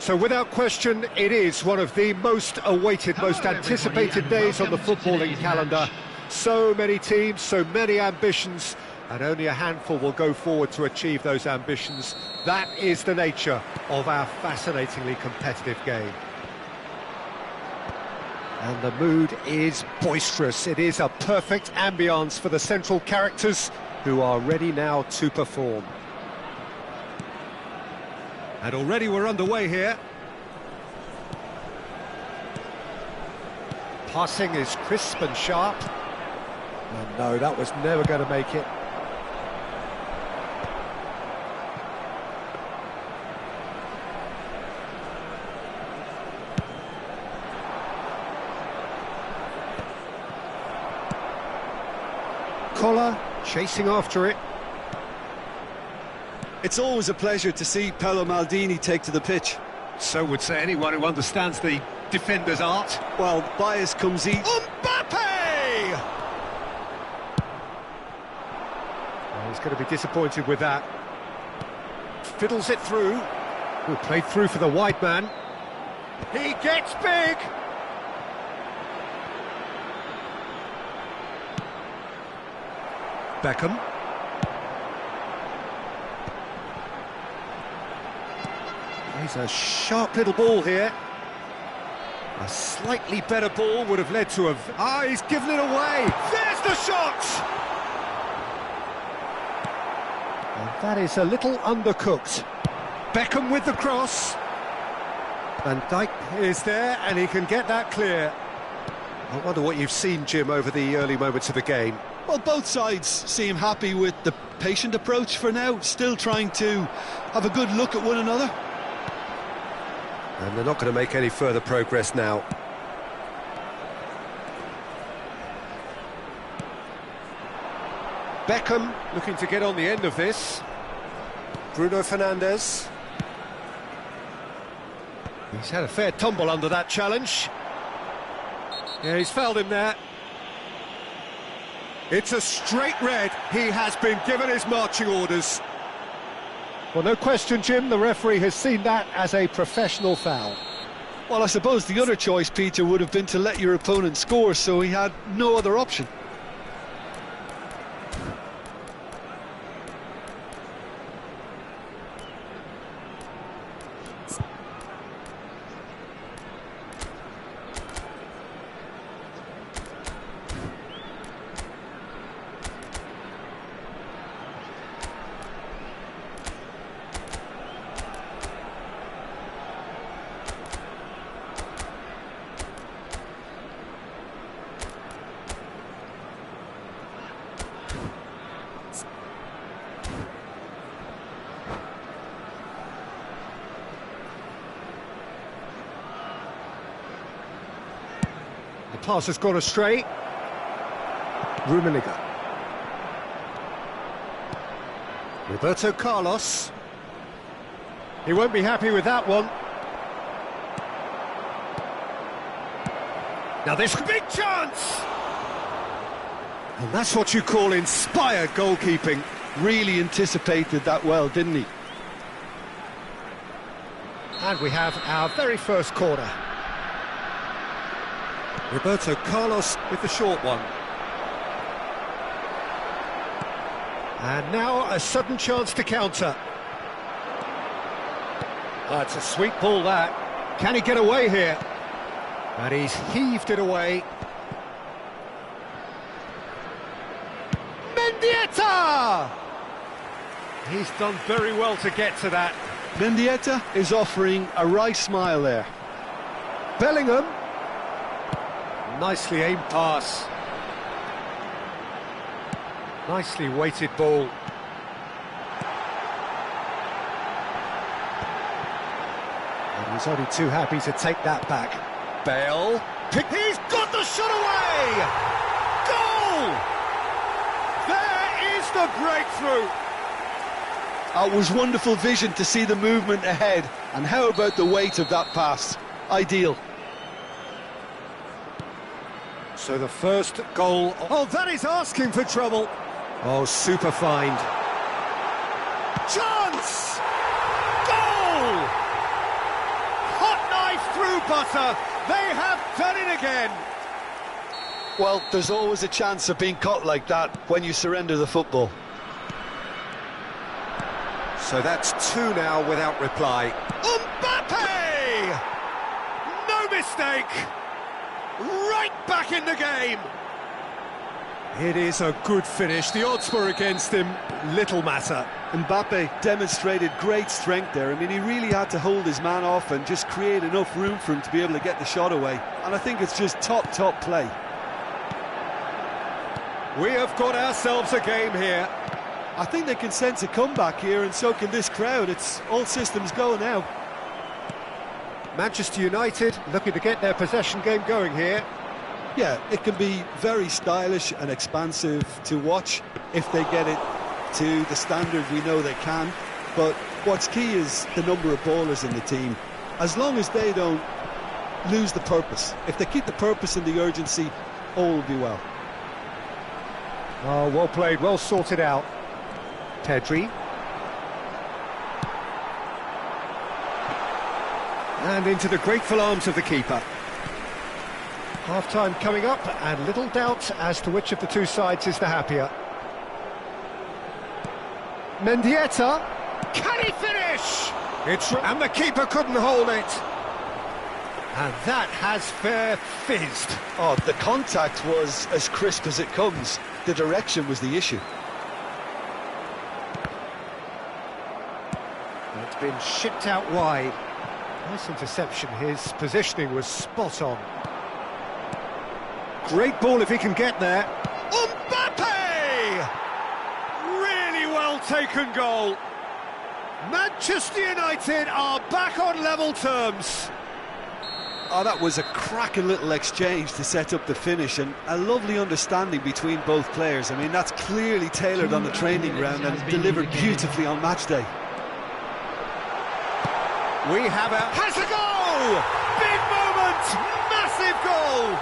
So without question, it is one of the most awaited, most anticipated days on the footballing calendar. So many teams, so many ambitions, and only a handful will go forward to achieve those ambitions. That is the nature of our fascinatingly competitive game. And the mood is boisterous. It is a perfect ambience for the central characters who are ready now to perform. And already we're underway here. Passing is crisp and sharp. And no, that was never going to make it. Collar chasing after it. It's always a pleasure to see Paolo Maldini take to the pitch. So would say anyone who understands the defender's art. Well, bias comes easy. Mbappe! Well, he's going to be disappointed with that. Fiddles it through. Ooh, played through for the wide man. He gets big! Beckham. Plays a sharp little ball here. A slightly better ball would have led to a... Ah, he's given it away! There's the shot! And that is a little undercooked. Beckham with the cross. Van Dijk is there, and he can get that clear. I wonder what you've seen, Jim, over the early moments of the game. Well, both sides seem happy with the patient approach for now, still trying to have a good look at one another. And they're not going to make any further progress now. Beckham looking to get on the end of this. Bruno Fernandes. He's had a fair tumble under that challenge. Yeah, he's fouled him there. It's a straight red. He has been given his marching orders. Well, no question, Jim, the referee has seen that as a professional foul. Well, I suppose the other choice, Peter, would have been to let your opponent score, so he had no other option. The pass has gone astray. Rummenigge. Roberto Carlos. He won't be happy with that one. Now this big chance! And that's what you call inspired goalkeeping. Really anticipated that well, didn't he? And we have our very first corner. Roberto Carlos with the short one. And now a sudden chance to counter. Oh, it's a sweet ball, that. Can he get away here? And he's heaved it away. Mendieta! He's done very well to get to that. Mendieta is offering a right smile there. Bellingham. Nicely aimed pass. Nicely weighted ball. And he's only too happy to take that back. Bale. He's got the shot away! Goal! There is the breakthrough! It was wonderful vision to see the movement ahead. And how about the weight of that pass? Ideal. So the first goal... Oh, that is asking for trouble. Oh, super find. Chance! Goal! butter. They have done it again. Well, there's always a chance of being caught like that when you surrender the football. So that's 2 now without reply. Mbappe! No mistake! Right back in the game! It is a good finish. The odds were against him. Little matter. Mbappe demonstrated great strength there. I mean, he really had to hold his man off and just create enough room for him to be able to get the shot away. And I think it's just top play. We have got ourselves a game here. I think they can sense a comeback here, and so can this crowd. It's all systems go now. Manchester United looking to get their possession game going here. Yeah, it can be very stylish and expansive to watch if they get it to the standard we know they can. But what's key is the number of ballers in the team. As long as they don't lose the purpose, if they keep the purpose and the urgency, all will be well. Oh, well played, well sorted out. Pedri. And into the grateful arms of the keeper. Half-time coming up, and little doubt as to which of the two sides is the happier. Mendieta. Can he finish? And the keeper couldn't hold it. And that has fair fizzed. Oh, the contact was as crisp as it comes. The direction was the issue. And it's been shipped out wide. Nice interception. His positioning was spot on. Great ball if he can get there. Mbappe! Really well taken goal. Manchester United are back on level terms. Oh, that was a cracking little exchange to set up the finish, and a lovely understanding between both players. I mean, that's clearly tailored on the training ground and delivered beautifully on match day. We have has a goal! Big moment! Massive goal!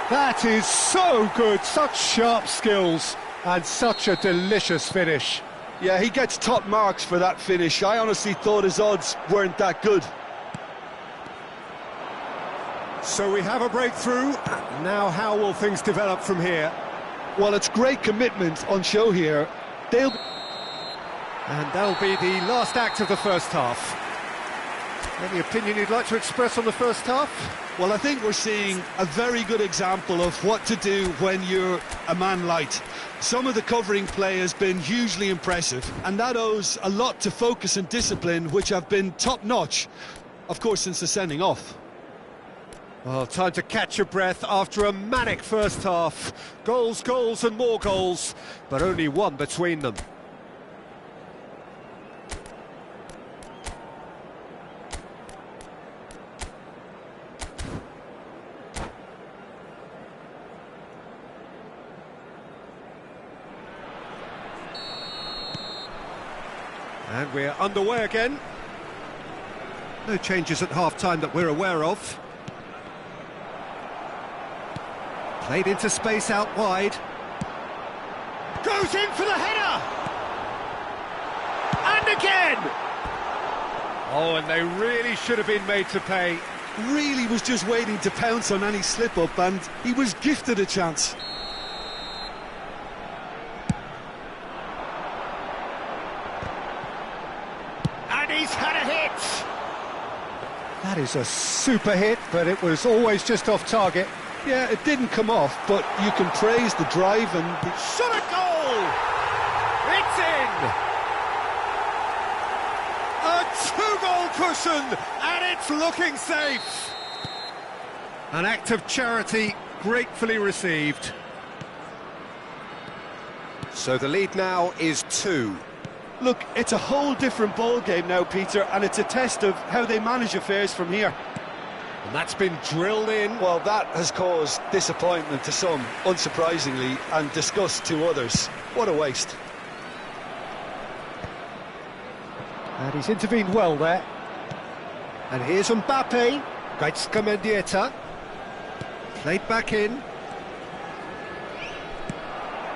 That is so good, such sharp skills and such a delicious finish. Yeah, he gets top marks for that finish. I honestly thought his odds weren't that good. So we have a breakthrough. Now how will things develop from here? Well, it's great commitment on show here. And that'll be the last act of the first half. Any opinion you'd like to express on the first half? Well, I think we're seeing a very good example of what to do when you're a man light. Some of the covering play has been hugely impressive, and that owes a lot to focus and discipline, which have been top-notch, of course, since the sending off. Well, time to catch your breath after a manic first half. Goals, goals and more goals, but only one between them. And we're underway again. No changes at half-time that we're aware of. Played into space out wide. Goes in for the header! And again! Oh, and they really should have been made to pay. Really was just waiting to pounce on any slip-up, and he was gifted a chance. And he's had a hit! That is a super hit, but it was always just off target. Yeah, it didn't come off, but you can praise the drive and the shot at goal! It's in! A two-goal cushion, and it's looking safe! An act of charity gratefully received. So the lead now is 2. Look, it's a whole different ball game now, Peter, and it's a test of how they manage affairs from here. And that's been drilled in. Well, that has caused disappointment to some, unsurprisingly, and disgust to others. What a waste. And he's intervened well there. And here's Mbappe. Mendieta. Played back in.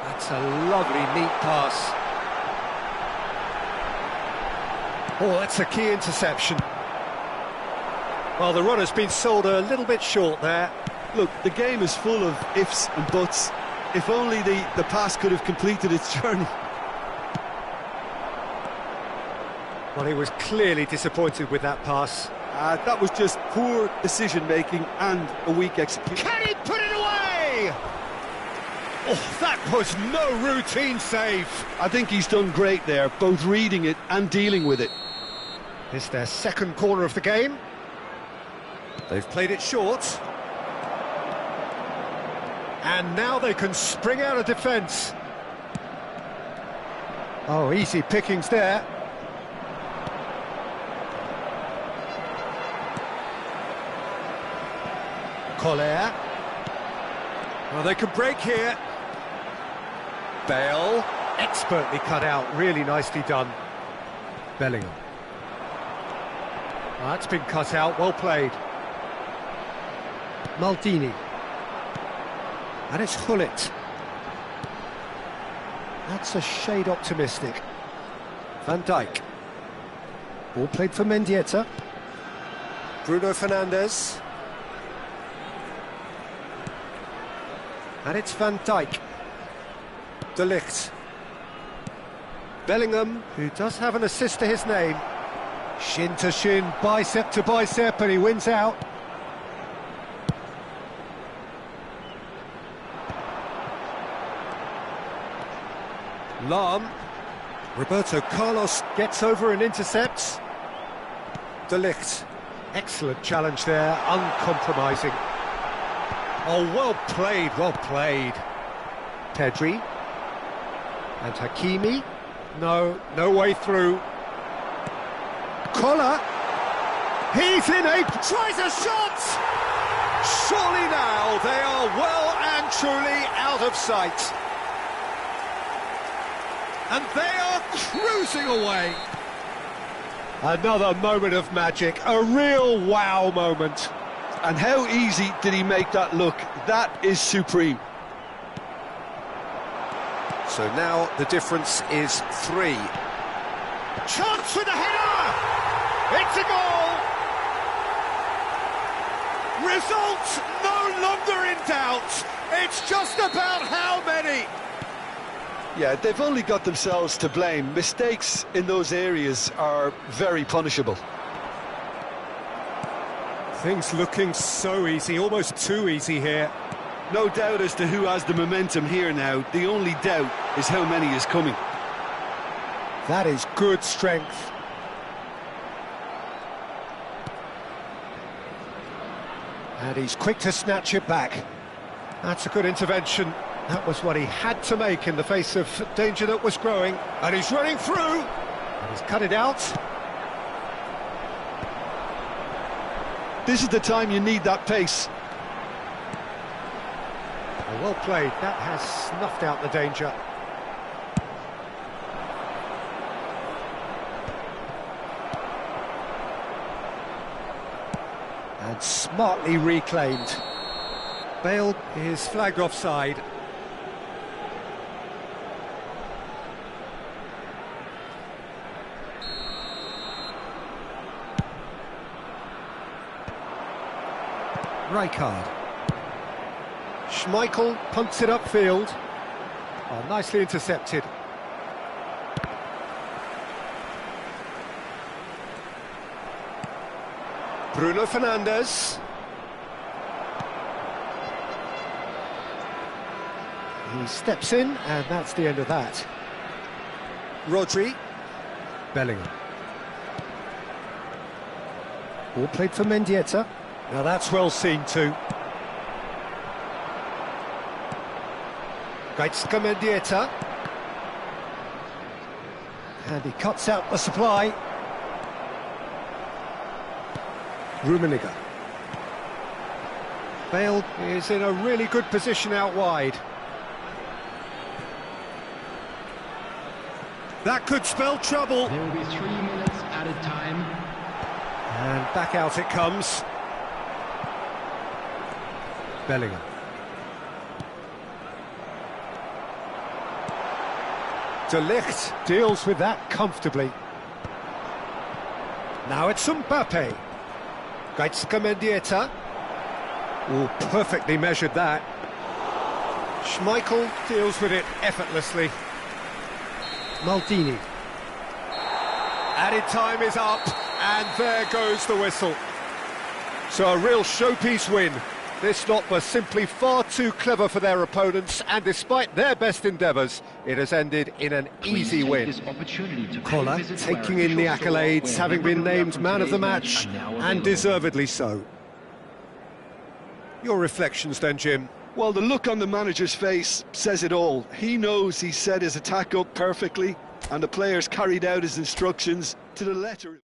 That's a lovely, neat pass. Oh, that's a key interception. Well, the run has been sold a little bit short there. Look, the game is full of ifs and buts. If only the pass could have completed its journey. Well, he was clearly disappointed with that pass. That was just poor decision-making and a weak execution. Can he put it away? Oh, that was no routine save. I think he's done great there, both reading it and dealing with it. It's their second corner of the game. They've played it short. And now they can spring out of defence. Oh, easy pickings there. Collier. Well, they could break here. Bale, expertly cut out, really nicely done. Bellingham. Well, that's been cut out, well played. Maldini. And it's Hullet. That's a shade optimistic. Van Dijk. Ball played for Mendieta. Bruno Fernandes. And it's Van Dijk. De Ligt. Bellingham, who does have an assist to his name. Shin to shin, bicep to bicep, and he wins out. Lahm. Roberto Carlos gets over and intercepts. De Ligt. Excellent challenge there, uncompromising. Oh, well played, well played. Pedri. And Hakimi. No way through. Collar. He's in a... tries a shot! Surely now they are well and truly out of sight. And they are cruising away. Another moment of magic, a real wow moment. And how easy did he make that look? That is supreme. So now the difference is 3. Chance with the header! It's a goal! Results no longer in doubt. It's just about how many. Yeah, they've only got themselves to blame. Mistakes in those areas are very punishable. Things looking so easy, almost too easy here. No doubt as to who has the momentum here now. The only doubt is how many is coming. That is good strength. And he's quick to snatch it back. That's a good intervention. That was what he had to make in the face of danger that was growing. And he's running through. And he's cut it out. This is the time you need that pace. Well played. That has snuffed out the danger. And smartly reclaimed. Bale is flagged offside. Rijkaard. Schmeichel punts it upfield. Oh, nicely intercepted. Bruno Fernandes. He steps in, and that's the end of that. Rodri. Bellingham. Ball played for Mendieta. Now that's well seen too. Gaitska Mendieta. And he cuts out the supply. Rummenigge. Bale is in a really good position out wide. That could spell trouble. There will be 3 minutes added time. And back out it comes. Bellingham. De Ligt deals with that comfortably. Now it's Mbappe. Gaizka Mendieta. Oh, perfectly measured that. Schmeichel deals with it effortlessly. Maldini. Added time is up, and there goes the whistle. So a real showpiece win. This lot were simply far too clever for their opponents, and despite their best endeavours, it has ended in an easy win. Koller Taking in the accolades, having been named man of the match, and deservedly so. Your reflections then, Jim? Well, the look on the manager's face says it all. He knows he set his attack up perfectly, and the players carried out his instructions to the letter.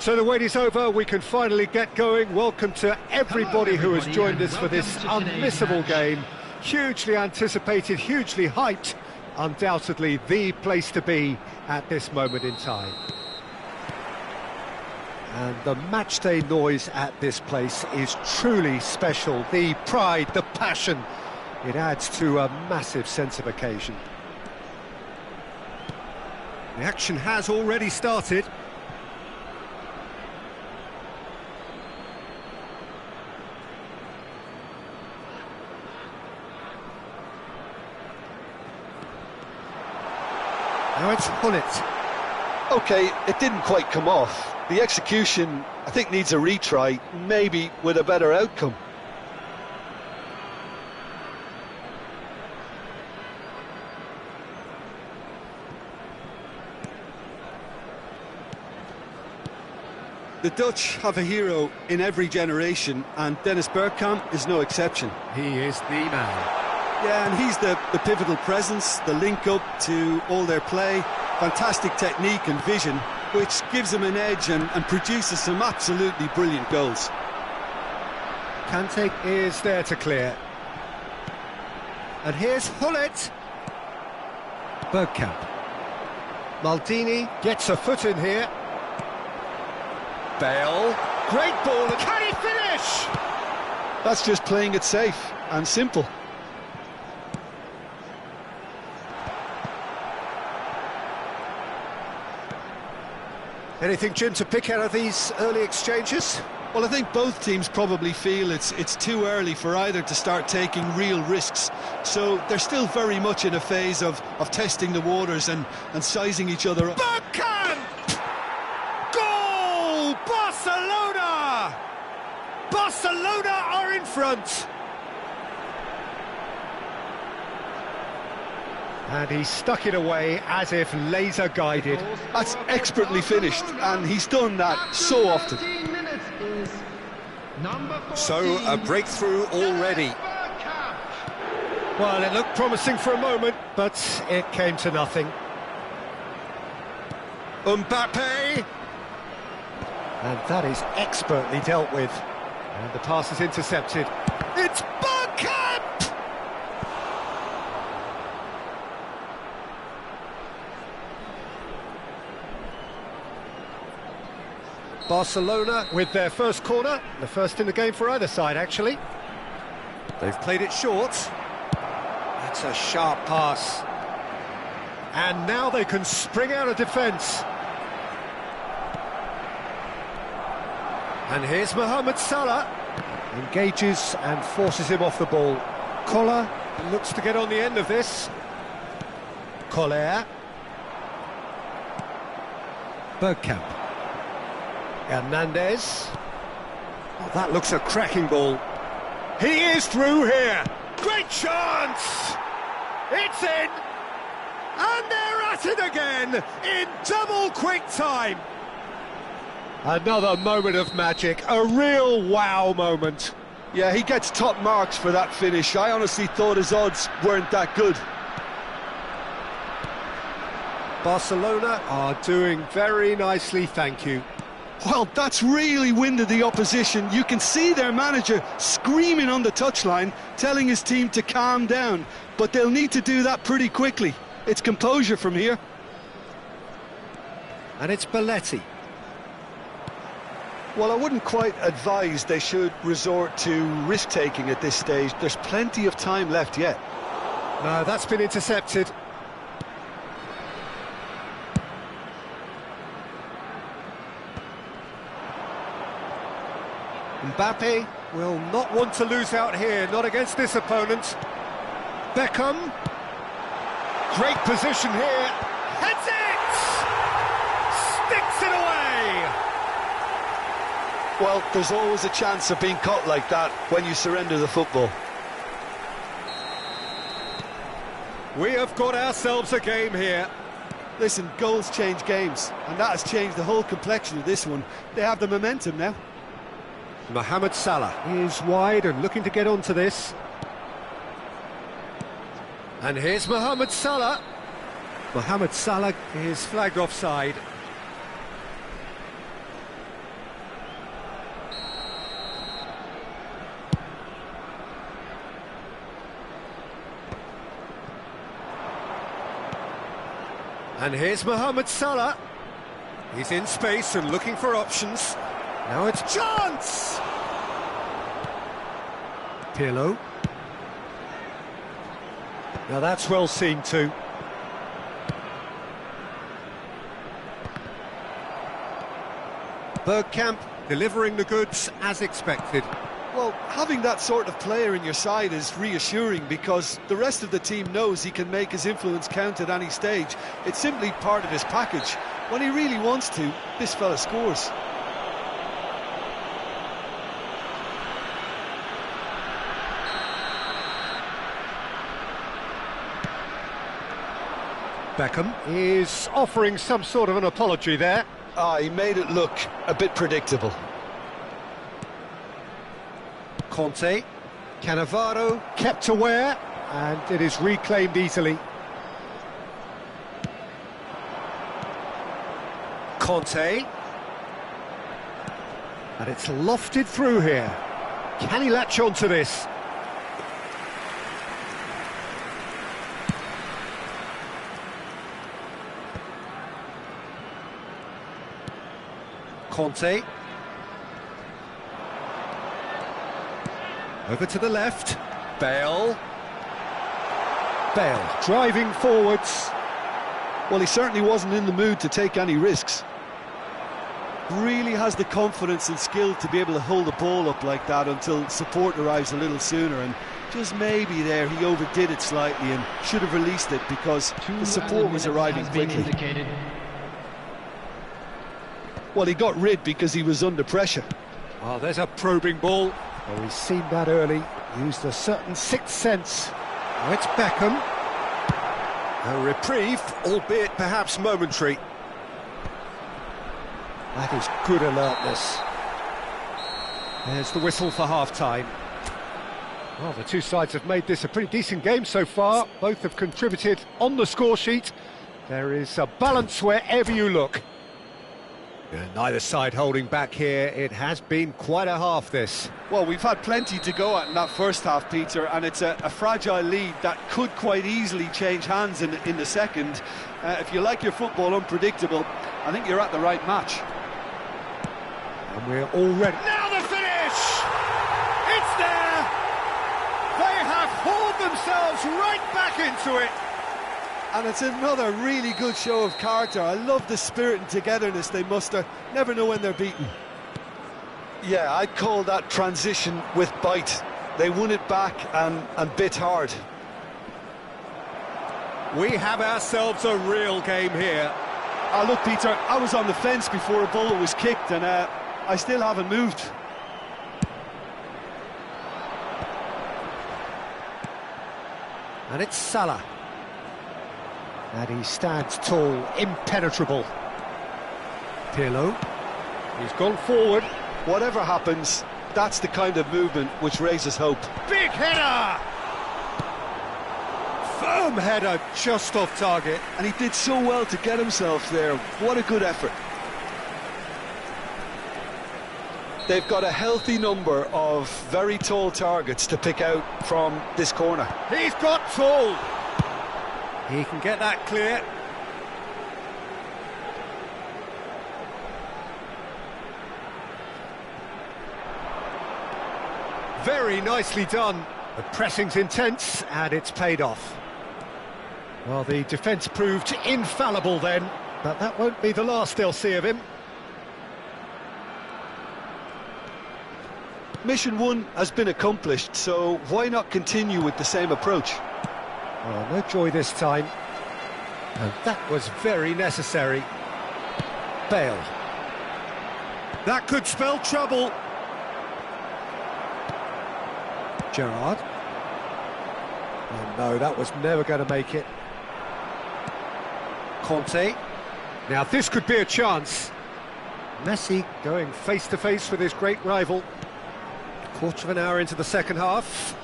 So the wait is over, we can finally get going. Welcome to everybody who has joined us for this unmissable game. Hugely anticipated, hugely hyped, undoubtedly the place to be at this moment in time. And the matchday noise at this place is truly special. The pride, the passion, it adds to a massive sense of occasion. The action has already started. Now it's Hullet. Okay, it didn't quite come off. The execution, I think, needs a retry, maybe with a better outcome. The Dutch have a hero in every generation, and Dennis Bergkamp is no exception. He is the man. Yeah, and he's the pivotal presence, the link-up to all their play, fantastic technique and vision, which gives him an edge and produces some absolutely brilliant goals. Kante is there to clear. And here's Hullet. Bergkamp. Maldini gets a foot in here. Bale. Great ball. Can he finish? That's just playing it safe and simple. Anything, Jim, to pick out of these early exchanges? Well, I think both teams probably feel it's too early for either to start taking real risks. So they're still very much in a phase of testing the waters and sizing each other up. Bergkamp! Goal! Barcelona! Barcelona are in front. And he stuck it away as if laser guided. That's expertly finished, and he's done that so often. So a breakthrough already. Well, it looked promising for a moment, but it came to nothing. Mbappe! And that is expertly dealt with. And the pass is intercepted. It's Bergkamp! Barcelona with their first corner, the first in the game for either side, actually. They've played it short. That's a sharp pass. And now they can spring out of defence. And here's Mohamed Salah. Engages and forces him off the ball. Collar looks to get on the end of this. Collar. Bergkamp. Hernandez. Oh, that looks a cracking ball. He is through here. Great chance! It's in! And they're at it again in double quick time. Another moment of magic, a real wow moment. Yeah, he gets top marks for that finish. I honestly thought his odds weren't that good. Barcelona are doing very nicely, thank you. Well, that's really winded the opposition. You can see their manager screaming on the touchline, telling his team to calm down. But they'll need to do that pretty quickly. It's composure from here. And it's Belletti. Well, I wouldn't quite advise they should resort to risk-taking at this stage. There's plenty of time left yet. No, that's been intercepted. Mbappe will not want to lose out here, not against this opponent. Beckham. Great position here. Heads it! Sticks it away! Well, there's always a chance of being caught like that when you surrender the football. We have got ourselves a game here. Listen, goals change games, and that has changed the whole complexion of this one. They have the momentum now. Mohamed Salah is wide and looking to get onto this. And here's Mohamed Salah. Mohamed Salah is flagged offside. And here's Mohamed Salah. He's in space and looking for options. Now it's chance! Pirlo. Now that's well seen too. Bergkamp delivering the goods as expected. Well, having that sort of player in your side is reassuring because the rest of the team knows he can make his influence count at any stage. It's simply part of his package. When he really wants to, this fella scores. Beckham is offering some sort of an apology there. He made it look a bit predictable. Conte, Cannavaro kept aware, and it is reclaimed easily. Conte, and it's lofted through here. Can he latch onto this? Conte. Over to the left. Bale. Bale driving forwards. Well, he certainly wasn't in the mood to take any risks. Really has the confidence and skill to be able to hold the ball up like that until support arrives a little sooner, and just maybe there he overdid it slightly and should have released it because the support was arriving quickly. Well, he got rid because he was under pressure. Oh, there's a probing ball. Oh, he's seen that early, used a certain sixth sense. Oh, it's Beckham. A reprieve, albeit perhaps momentary. That is good alertness. There's the whistle for half-time. Well, the two sides have made this a pretty decent game so far. Both have contributed on the score sheet. There is a balance wherever you look. Neither side holding back here. It has been quite a half, this. Well, we've had plenty to go at in that first half, Peter, and it's a fragile lead that could quite easily change hands in the second. If you like your football unpredictable, I think you're at the right match. And we're already... Now the finish! It's there! They have hauled themselves right back into it! And it's another really good show of character. I love the spirit and togetherness they muster. Never know when they're beaten. Yeah, I'd call that transition with bite. They won it back and bit hard. We have ourselves a real game here. Look, Peter, I was on the fence before a ball was kicked, and I still haven't moved. And it's Salah. And he stands tall, impenetrable. Pirlo. He's gone forward. Whatever happens, that's the kind of movement which raises hope. Big header! Firm header, just off target. And he did so well to get himself there. What a good effort. They've got a healthy number of very tall targets to pick out from this corner. He's got tall. He can get that clear. Very nicely done. The pressing's intense and it's paid off. Well, the defence proved infallible then, but that won't be the last they'll see of him. Mission 1 has been accomplished, so why not continue with the same approach? Oh, no joy this time. And that was very necessary. Bale. That could spell trouble. Gerrard. Oh no, that was never going to make it. Conte. Now this could be a chance. Messi going face to face with his great rival. Quarter of an hour into the second half.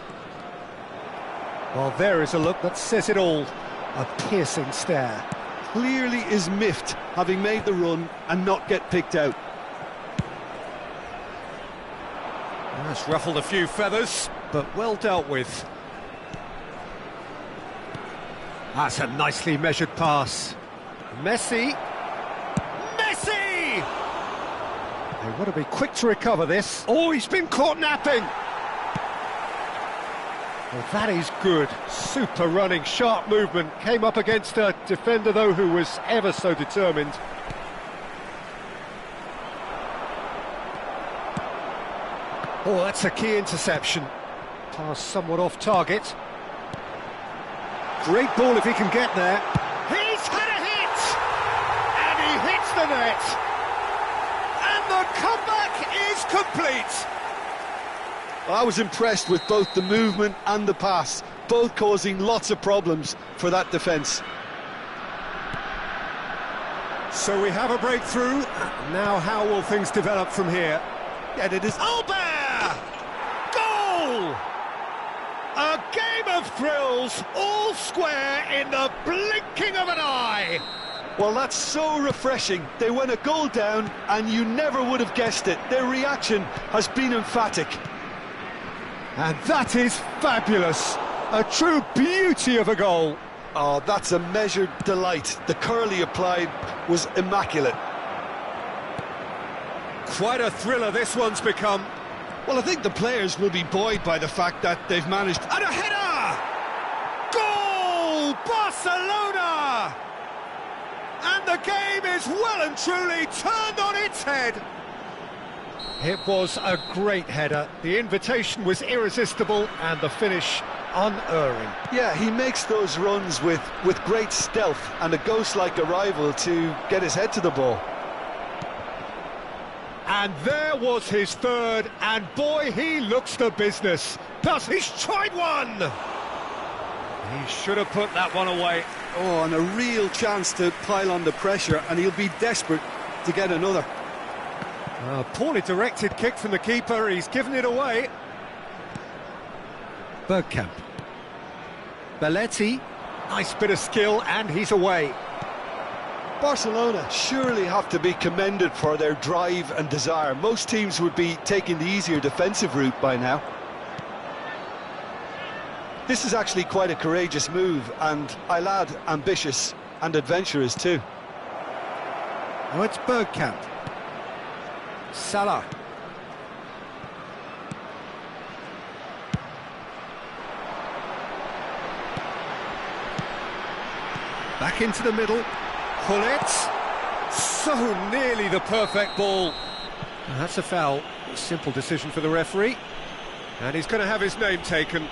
Well, there is a look that says it all. A piercing stare. Clearly is miffed, having made the run and not get picked out. That's ruffled a few feathers, but well dealt with. That's a nicely measured pass. Messi! Messi! They want to be quick to recover this. Oh, he's been caught napping! Well, that is good. Super running, sharp movement. Came up against a defender, though, who was ever so determined. Oh, that's a key interception. Pass somewhat off target. Great ball if he can get there. He's had a hit! And he hits the net! And the comeback is complete! I was impressed with both the movement and the pass, both causing lots of problems for that defence. So we have a breakthrough. Now how will things develop from here? And it is... Albert! Goal! A game of thrills, all square in the blinking of an eye. Well, that's so refreshing. They went a goal down and you never would have guessed it. Their reaction has been emphatic. And that is fabulous. A true beauty of a goal. Oh, that's a measured delight. The curl he applied was immaculate. Quite a thriller this one's become. Well, I think the players will be buoyed by the fact that they've managed... And a header! Goal! Barcelona! And the game is well and truly turned on its head. It was a great header. The invitation was irresistible and the finish unerring. Yeah, he makes those runs with great stealth and a ghost-like arrival to get his head to the ball. And there was his third, and boy, he looks the business. Plus, he's tried one! He should have put that one away. Oh, and a real chance to pile on the pressure, and he'll be desperate to get another. A poorly directed kick from the keeper, he's given it away. Bergkamp. Belletti, nice bit of skill, and he's away. Barcelona surely have to be commended for their drive and desire. Most teams would be taking the easier defensive route by now. This is actually quite a courageous move, and I'll add ambitious and adventurous too. Oh, it's Bergkamp. Salah. Back into the middle. Pullet. So nearly the perfect ball. And that's a foul. A simple decision for the referee. And he's going to have his name taken.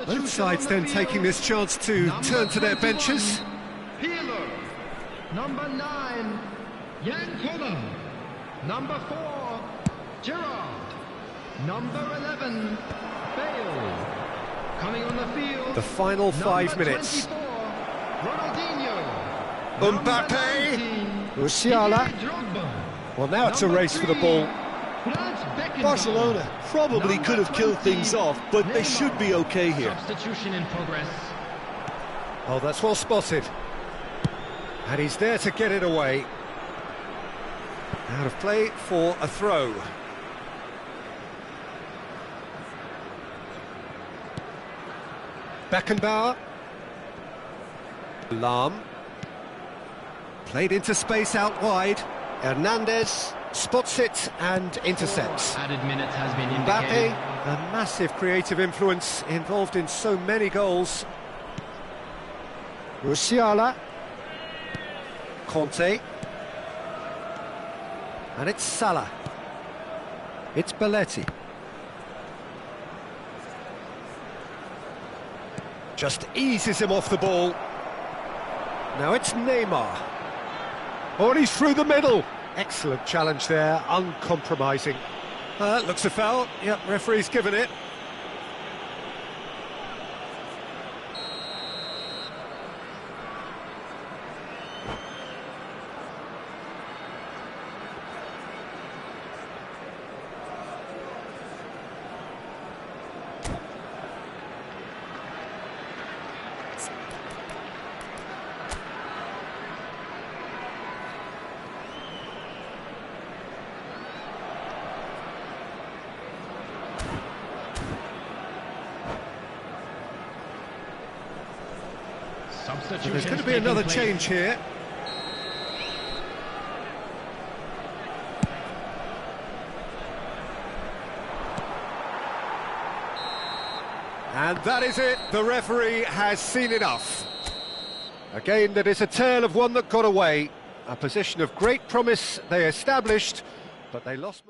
Both sides then taking this chance to turn to their benches. Peeler. Number 9, Yankola. Number 4, Gerrard. Number 11, Bale. Coming on the field. The final 5 minutes. 24, Ronaldinho. Mbappe. Musiala. Well, now it's a race for the ball. Barcelona probably could have killed things off, but they should be okay here. Substitution in progress. Oh, that's well spotted. And he's there to get it away. Out of play for a throw. Beckenbauer. Lahm. Played into space out wide. Hernandez spots it and intercepts. Added minutes has been Mbappe, indicated. a massive creative influence involved in so many goals. Musiala. Conte. And it's Salah. It's Belletti. Just eases him off the ball. Now it's Neymar. Oh, and he's through the middle. Excellent challenge there, uncompromising. Looks a foul. Yep, referee's given it. Substitution There's going to be another change here. And that is it. The referee has seen enough. A game that is a tale of one that got away. A position of great promise they established, but they lost...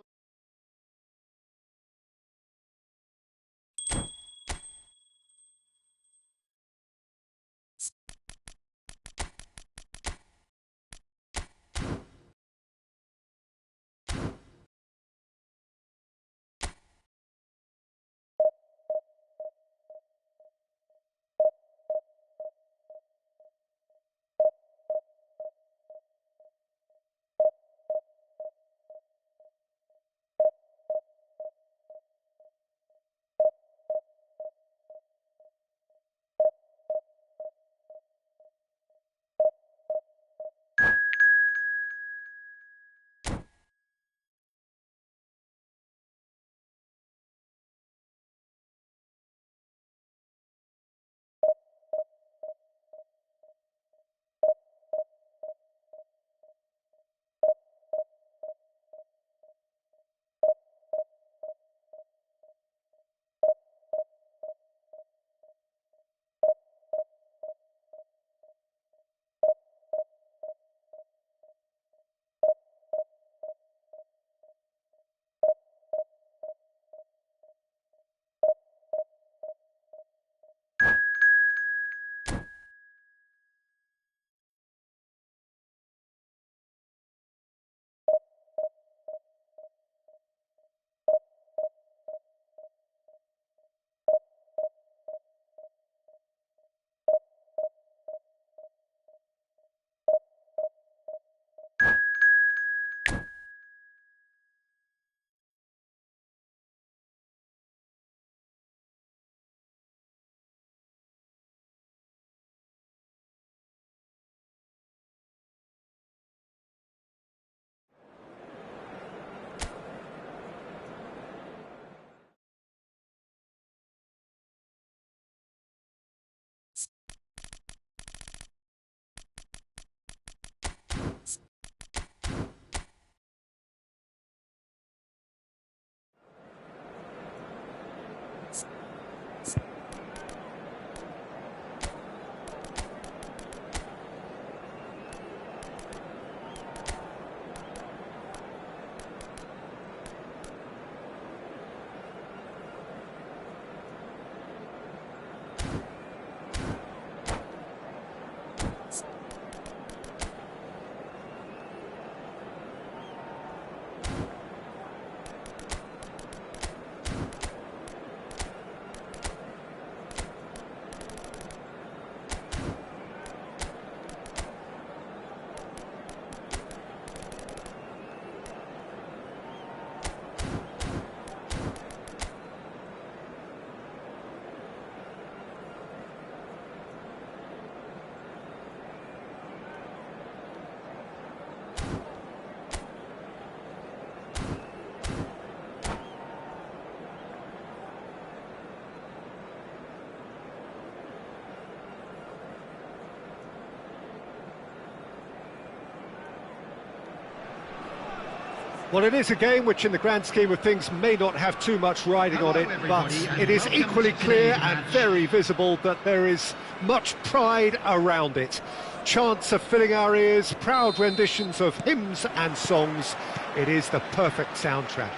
Well, it is a game which in the grand scheme of things may not have too much riding on it, but it is equally clear and very visible that there is much pride around it. Chants are filling our ears, proud renditions of hymns and songs. It is the perfect soundtrack.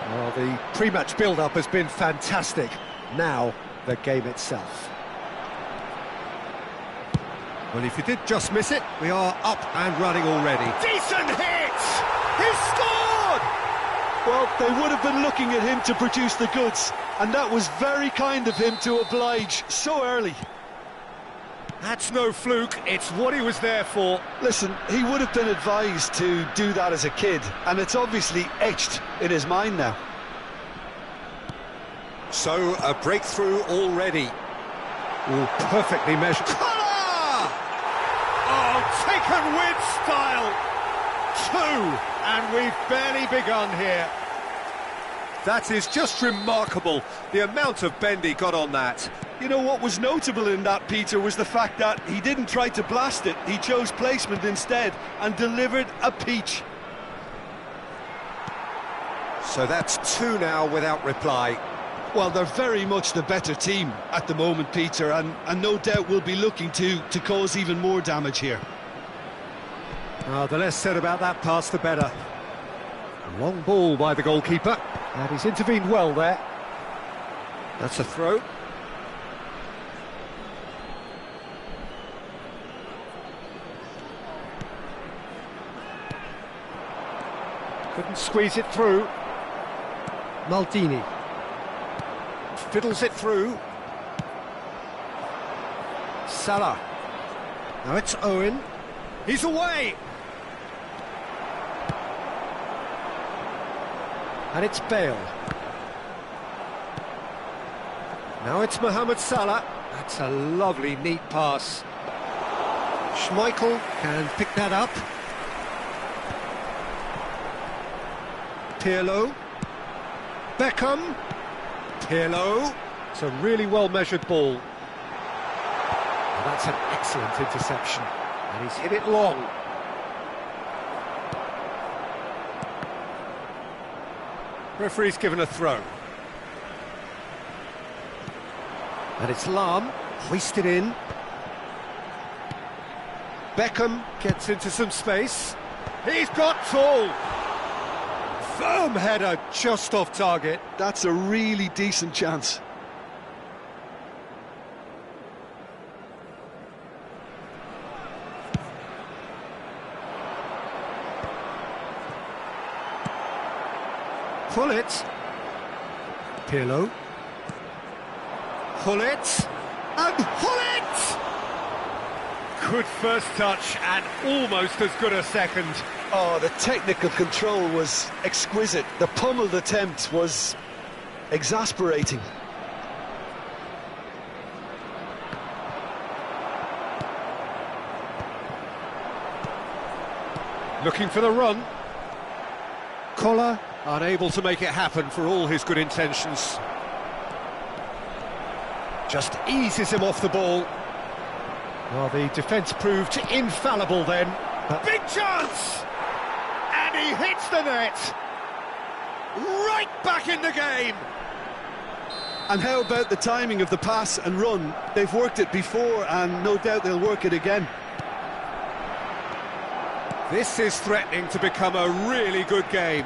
Well, the pre-match build-up has been fantastic. Now, the game itself. Well, if you did just miss it, we are up and running already. Decent hit! He scored! Well, they would have been looking at him to produce the goods, and that was very kind of him to oblige so early. That's no fluke, it's what he was there for. Listen, he would have been advised to do that as a kid, and it's obviously etched in his mind now. So, a breakthrough already. Ooh, perfectly measured. Oh, taken with style! 2, and we've barely begun here. That is just remarkable, the amount of bend he got on that. You know what was notable in that, Peter, was the fact that he didn't try to blast it. He chose placement instead and delivered a peach. So that's 2 now without reply. Well, they're very much the better team at the moment, Peter, and no doubt will be looking to cause even more damage here. The less said about that pass, the better. A long ball by the goalkeeper, and he's intervened well there. That's a throw. Couldn't squeeze it through. Maldini fiddles it through. Salah. Now it's Owen. He's away. And it's Bale. Now it's Mohamed Salah. That's a lovely, neat pass. Schmeichel can pick that up. Pirlo. Beckham. Pirlo. It's a really well-measured ball. Well, that's an excellent interception. And he's hit it long. Referee's given a throw. And it's Lahm, hoisted in. Beckham gets into some space. He's got tall. Firm header just off target. That's a really decent chance. Pull it. Pirlo. Pull it. And pull it! Good first touch and almost as good a second. Oh, the technical control was exquisite. The pummeled attempt was exasperating. Looking for the run. Collar unable to make it happen for all his good intentions. Just eases him off the ball. Well, the defence proved infallible then. Big chance! And he hits the net. Right back in the game. And how about the timing of the pass and run? They've worked it before and no doubt they'll work it again. This is threatening to become a really good game.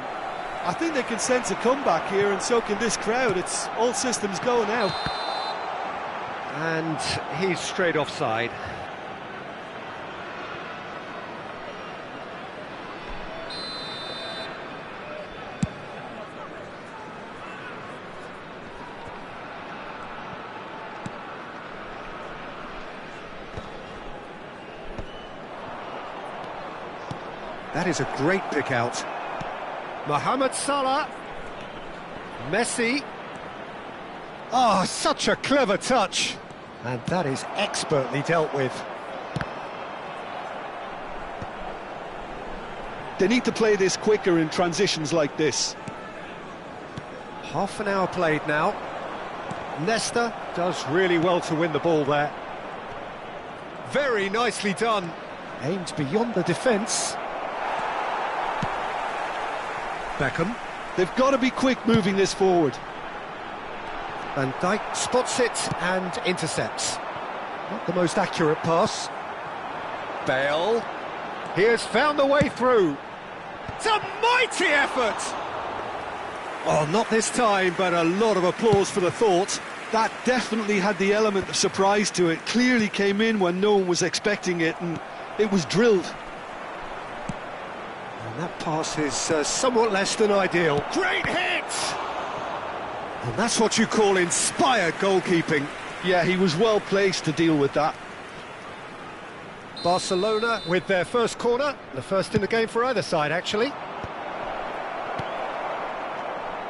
I think they can sense a comeback here, and so can this crowd. It's all systems go now. And he's straight offside. That is a great pick out. Mohamed Salah. Messi. Oh, such a clever touch. And that is expertly dealt with. They need to play this quicker in transitions like this. Half an hour played now. Nesta does really well to win the ball there. Very nicely done. Aimed beyond the defence. Beckham. They've got to be quick moving this forward. Van Dijk spots it and intercepts. Not the most accurate pass. Bale. He has found the way through. It's a mighty effort! Oh, not this time, but a lot of applause for the thought. That definitely had the element of surprise to it. Clearly came in when no one was expecting it, and it was drilled. And that pass is somewhat less than ideal. Great hit! And that's what you call inspired goalkeeping. Yeah, he was well placed to deal with that. Barcelona with their first corner, the first in the game for either side, actually.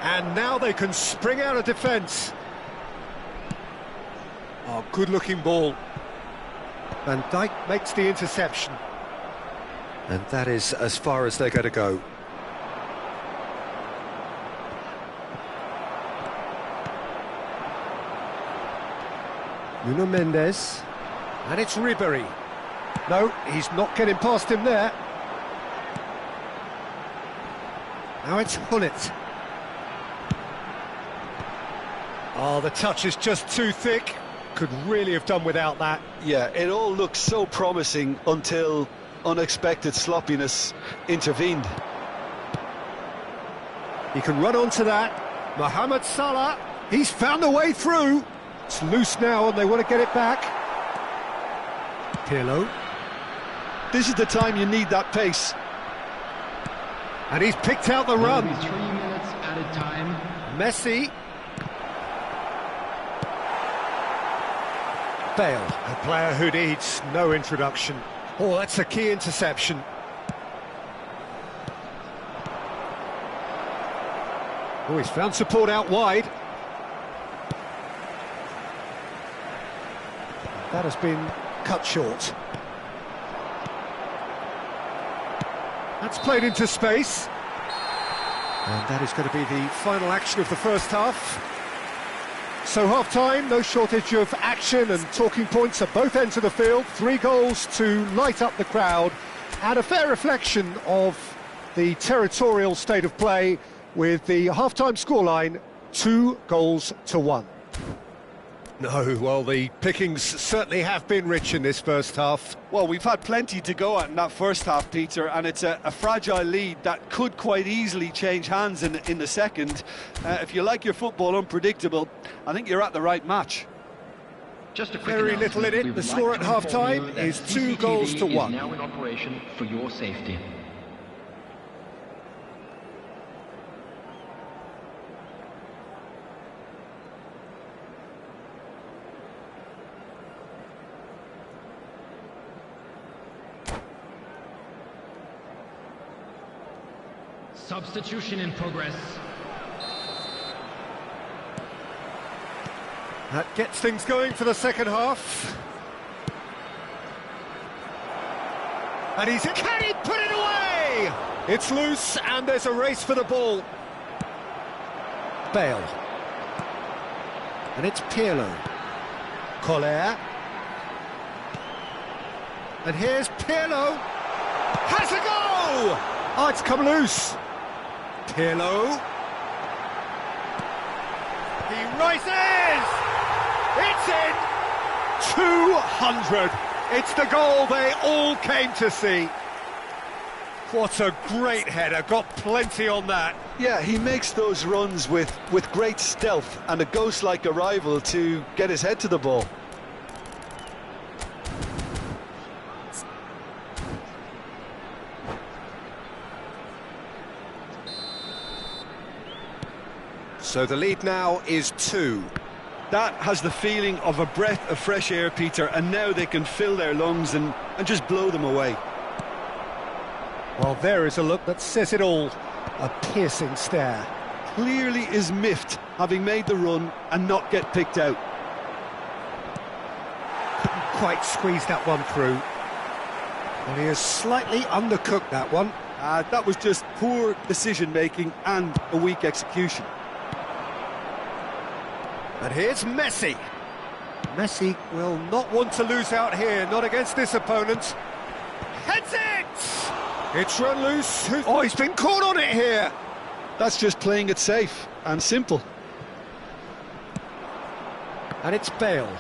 And now they can spring out of defence. Oh, good-looking ball. Van Dijk makes the interception. And that is as far as they're going to go. Nuno Mendes. And it's Ribéry. No, he's not getting past him there. Now it's Hullet. Oh, the touch is just too thick. Could really have done without that. Yeah, it all looked so promising until unexpected sloppiness intervened. He can run onto that. Mohamed Salah, he's found a way through. It's loose now and they want to get it back. Pirlo. This is the time you need that pace. And he's picked out the run. 3 minutes added time. Messi. Bale, a player who needs no introduction. Oh, that's a key interception. Oh, he's found support out wide. That has been cut short. That's played into space. And that is going to be the final action of the first half. So half-time, no shortage of action and talking points at both ends of the field. 3 goals to light up the crowd, and a fair reflection of the territorial state of play with the half-time scoreline 2-1. No, well, the pickings certainly have been rich in this first half. Well, we've had plenty to go at in that first half, Peter, and it's a fragile lead that could quite easily change hands in the second. If you like your football unpredictable, I think you're at the right match. Just a quick Very little in it. The score at half-time is 2-1. Is now in operation for your safety. Substitution in progress. That gets things going for the second half. And can he put it away? It's loose and there's a race for the ball. Bale. And it's Pirlo. Collier. And here's Pirlo. Has a go! Oh, it's come loose. Pirlo. He rises! It's in! 200! It's the goal they all came to see. What a great header, got plenty on that. Yeah, he makes those runs with great stealth and a ghost-like arrival to get his head to the ball. So the lead now is 2. That has the feeling of a breath of fresh air, Peter, and now they can fill their lungs and just blow them away. Well, there is a look that says it all. A piercing stare. Clearly is miffed, having made the run and not get picked out. Couldn't quite squeeze that one through. Well, he has slightly undercooked that one. That was just poor decision-making and a weak execution. And here's Messi. Messi will not want to lose out here, not against this opponent. Heads it! It's run loose. Oh, he's been caught on it here. That's just playing it safe and simple. And it's Bale.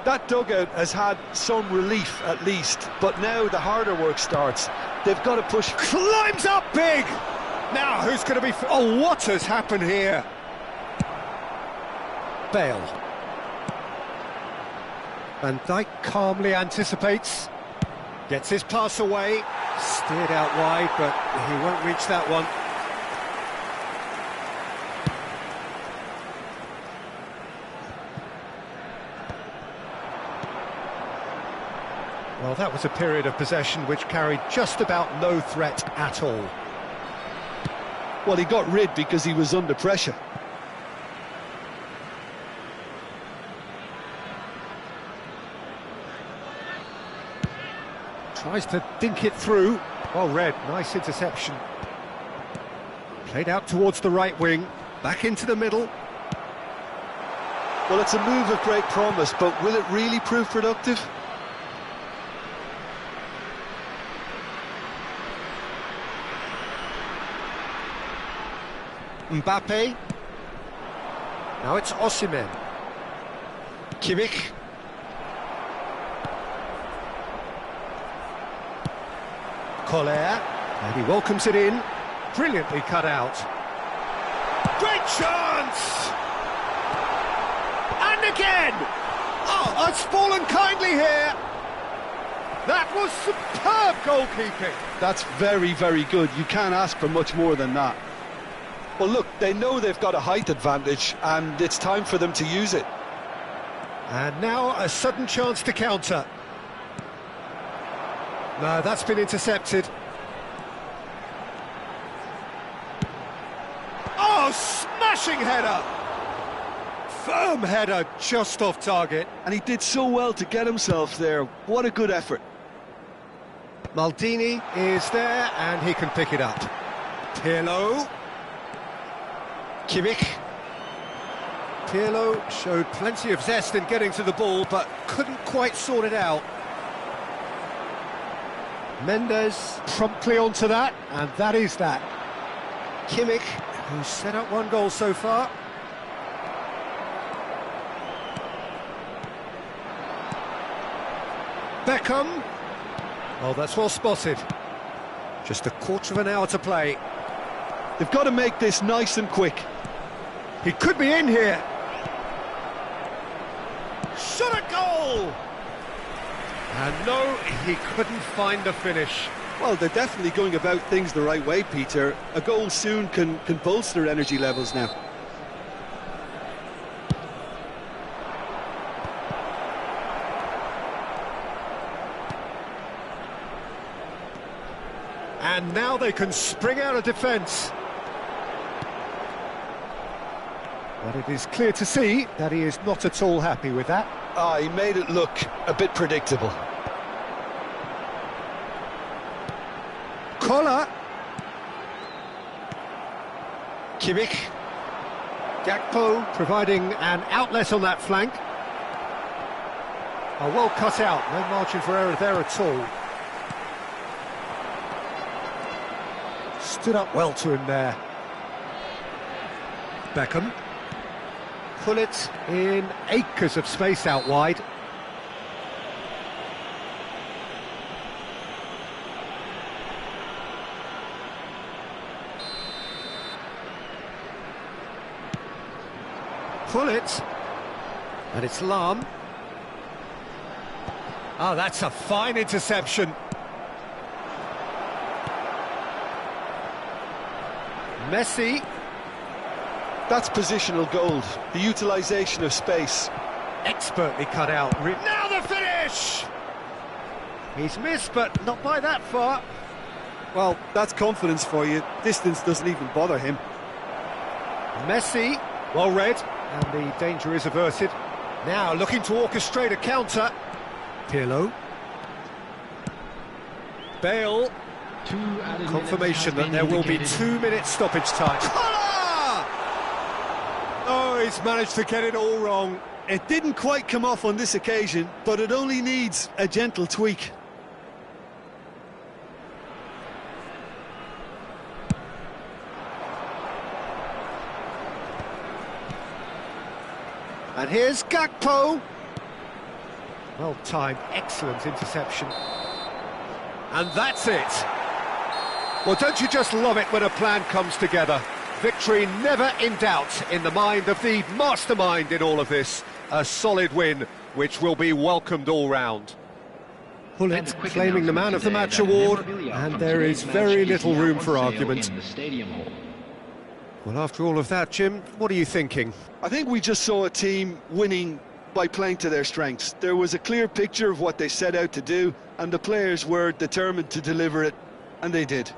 That dugout has had some relief at least, but now the harder work starts. They've got to push. Climbs up big! Now, who's going to be... Oh, what has happened here? Bale. Van Dijk calmly anticipates. Gets his pass away. Steered out wide, but he won't reach that one. Well, that was a period of possession which carried just about no threat at all. Well, he got rid because he was under pressure. Tries to dink it through. Well read, nice interception. Played out towards the right wing, back into the middle. Well, it's a move of great promise, but will it really prove productive? Mbappe. Now it's Osimhen. Kimmich. Koller. And he welcomes it in. Brilliantly cut out. Great chance! And again! Oh, it's fallen kindly here. That was superb goalkeeping. That's very, very good. You can't ask for much more than that. Well, look, they know they've got a height advantage, and it's time for them to use it. And now a sudden chance to counter. No, that's been intercepted. Oh, smashing header! Firm header, just off target. And he did so well to get himself there. What a good effort. Maldini is there, and he can pick it up. Pirlo. Kimmich. Pirlo showed plenty of zest in getting to the ball, but couldn't quite sort it out. Mendes promptly onto that, and that is that. Kimmich, who's set up one goal so far. Beckham. Oh, that's well spotted. Just a quarter of an hour to play. They've got to make this nice and quick. He could be in here. Shot a goal! And no, he couldn't find the finish. Well, they're definitely going about things the right way, Peter. A goal soon can bolster energy levels now. And now they can spring out of defence. But it is clear to see that he is not at all happy with that. He made it look a bit predictable. Koller. Kimmich. Gakpo providing an outlet on that flank. Oh, well cut out, no margin for error there at all. Stood up well to him there. Beckham. Pull it in acres of space out wide. Pull it. And it's Lahm. Oh, that's a fine interception. Messi. That's positional gold, the utilisation of space. Expertly cut out. Now the finish! He's missed, but not by that far. Well, that's confidence for you. Distance doesn't even bother him. Messi, well read, and the danger is averted. Now looking to orchestrate a counter. Pirlo. Bale. Confirmation that there will be 2 minutes stoppage time. Oh, he's managed to get it all wrong. It didn't quite come off on this occasion, but it only needs a gentle tweak. And here's Gakpo. Well timed, excellent interception. And that's it. Well, don't you just love it when a plan comes together? Victory never in doubt in the mind of the mastermind in all of this. A solid win, which will be welcomed all round. Pullet claiming the Man of the Match award, and there is very little room for argument. Well, after all of that, Jim, what are you thinking? I think we just saw a team winning by playing to their strengths. There was a clear picture of what they set out to do, and the players were determined to deliver it, and they did.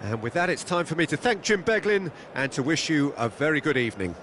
And with that, it's time for me to thank Jim Beglin and to wish you a very good evening.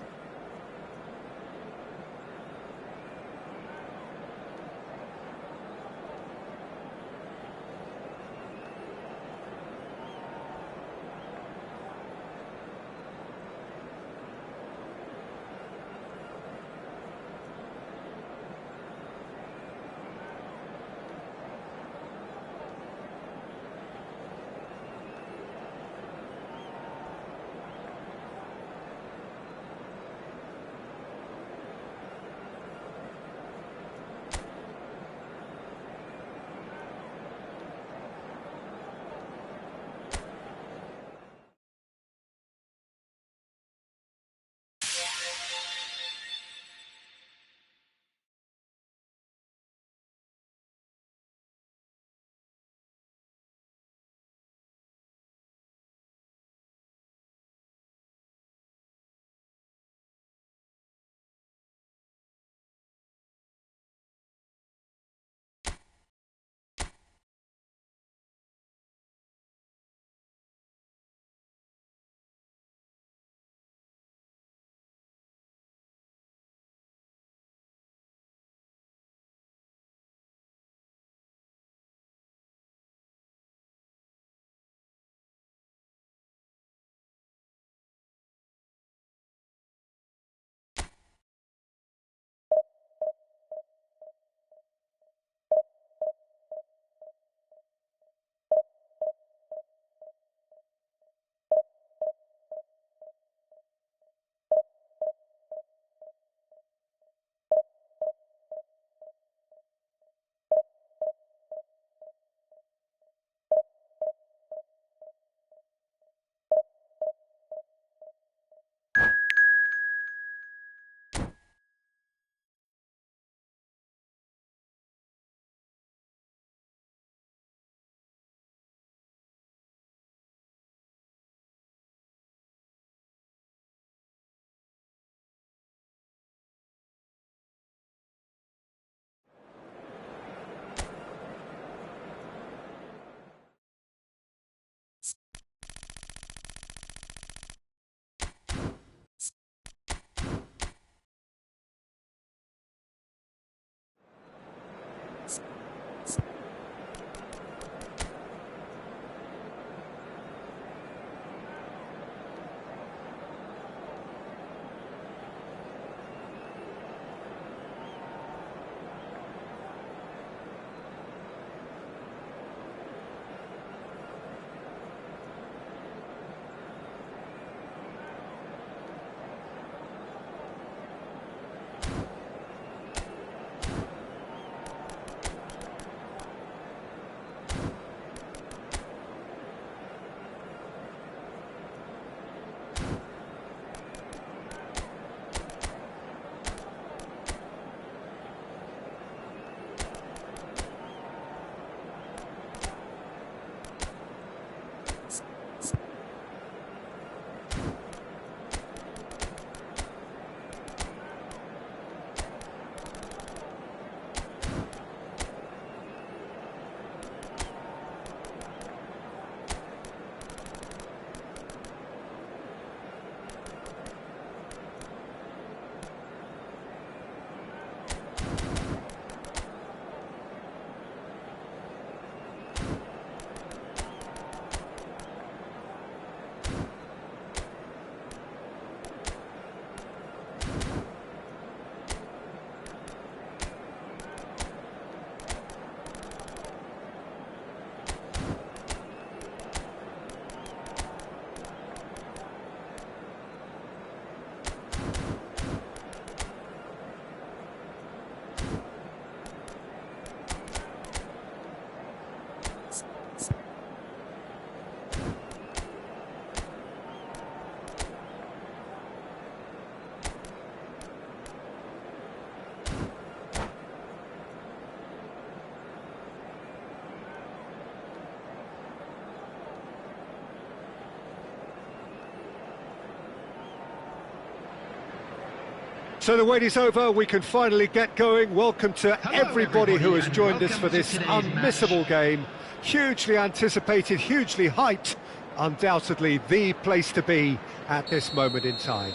So the wait is over, we can finally get going. Welcome to everybody who has joined us for this unmissable game. Hugely anticipated, hugely hyped, undoubtedly the place to be at this moment in time.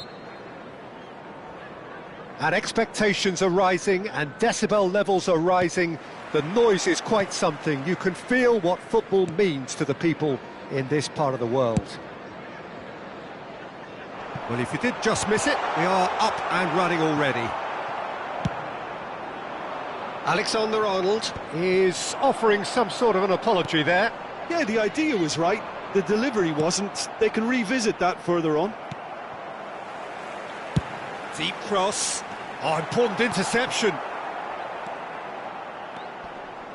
And expectations are rising and decibel levels are rising. The noise is quite something. You can feel what football means to the people in this part of the world. Well, if you did just miss it, we are up and running already. Alexander-Arnold is offering some sort of an apology there. Yeah, the idea was right. The delivery wasn't. They can revisit that further on. Deep cross. Oh, important interception.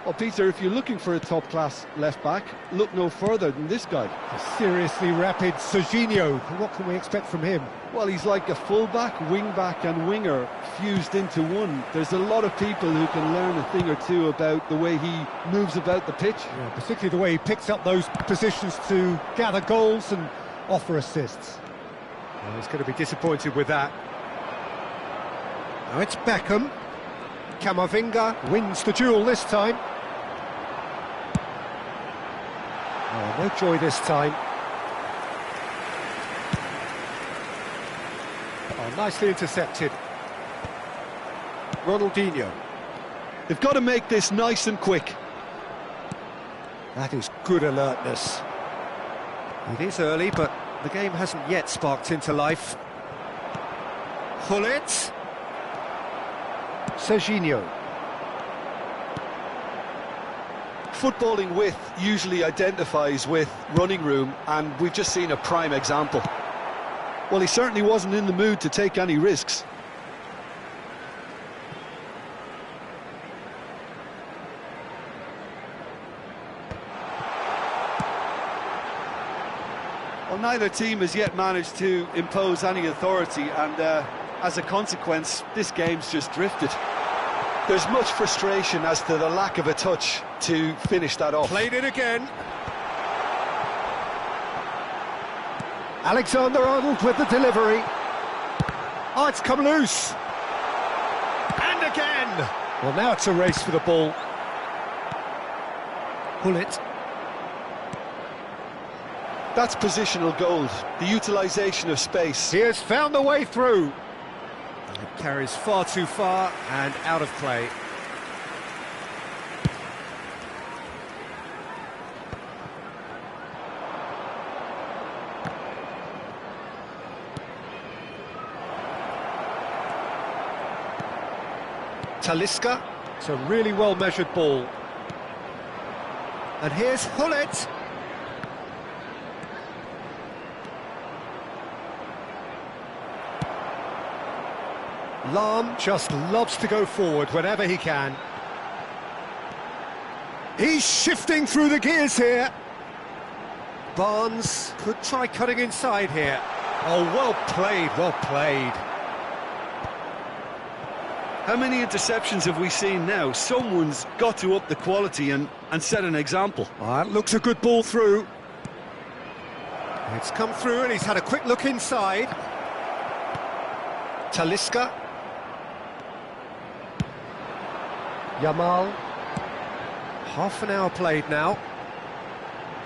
Well, Peter, if you're looking for a top-class left-back, look no further than this guy. A seriously rapid Serginho. What can we expect from him? Well, he's like a full-back, wing-back and winger fused into one. There's a lot of people who can learn a thing or two about the way he moves about the pitch. Yeah, particularly the way he picks up those positions to gather goals and offer assists. Well, he's going to be disappointed with that. Now it's Beckham. Camavinga wins the duel this time. Oh, no joy this time. Oh, nicely intercepted. Ronaldinho. They've got to make this nice and quick. That is good alertness. It is early, but the game hasn't yet sparked into life. Hullet. Serginho. Footballing width usually identifies with running room, and we've just seen a prime example. Well, he certainly wasn't in the mood to take any risks. Well, neither team has yet managed to impose any authority, and as a consequence, this game's just drifted. There's much frustration as to the lack of a touch to finish that off. Played it again. Alexander-Arnold with the delivery. Oh, it's come loose. And again. Well, now it's a race for the ball. Hullet. That's positional gold, the utilisation of space. He has found the way through. It carries far too far and out of play. Talisca. It's a really well-measured ball. And here's Hullet. Lahm just loves to go forward whenever he can. He's shifting through the gears here. Barnes could try cutting inside here. Oh, well played, well played. How many interceptions have we seen now? Someone's got to up the quality and set an example. Oh, that looks a good ball through. It's come through and he's had a quick look inside. Talisca. Yamal. Half an hour played now.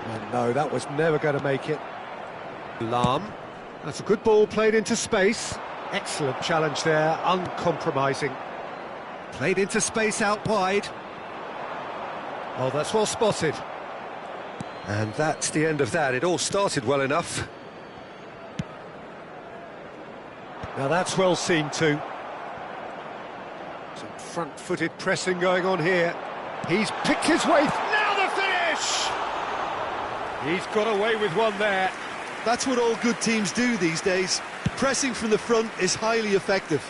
Oh, no, that was never going to make it. Lahm. That's a good ball played into space. Excellent challenge there, uncompromising. Played into space out wide. Oh, that's well spotted. And that's the end of that. It all started well enough. Now that's well seen too. Some front-footed pressing going on here. He's picked his way. Now the finish! He's got away with one there. That's what all good teams do these days. Pressing from the front is highly effective.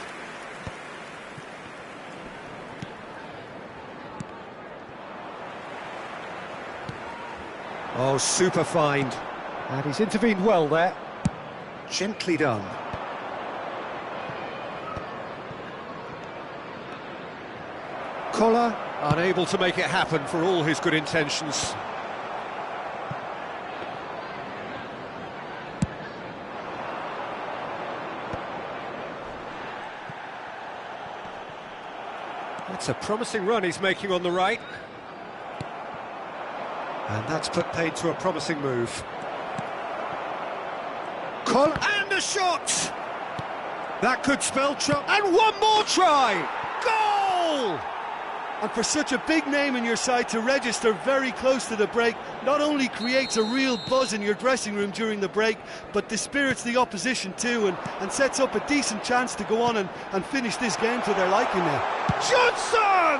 Oh, super find. And he's intervened well there. Gently done. Collar, unable to make it happen for all his good intentions. That's a promising run he's making on the right. And that's put paid to a promising move. And a shot! That could spell trouble. And one more try! Goal! And for such a big name in your side to register very close to the break, not only creates a real buzz in your dressing room during the break, but dispirits the opposition too, and sets up a decent chance to go on and finish this game to their liking now. Johnson!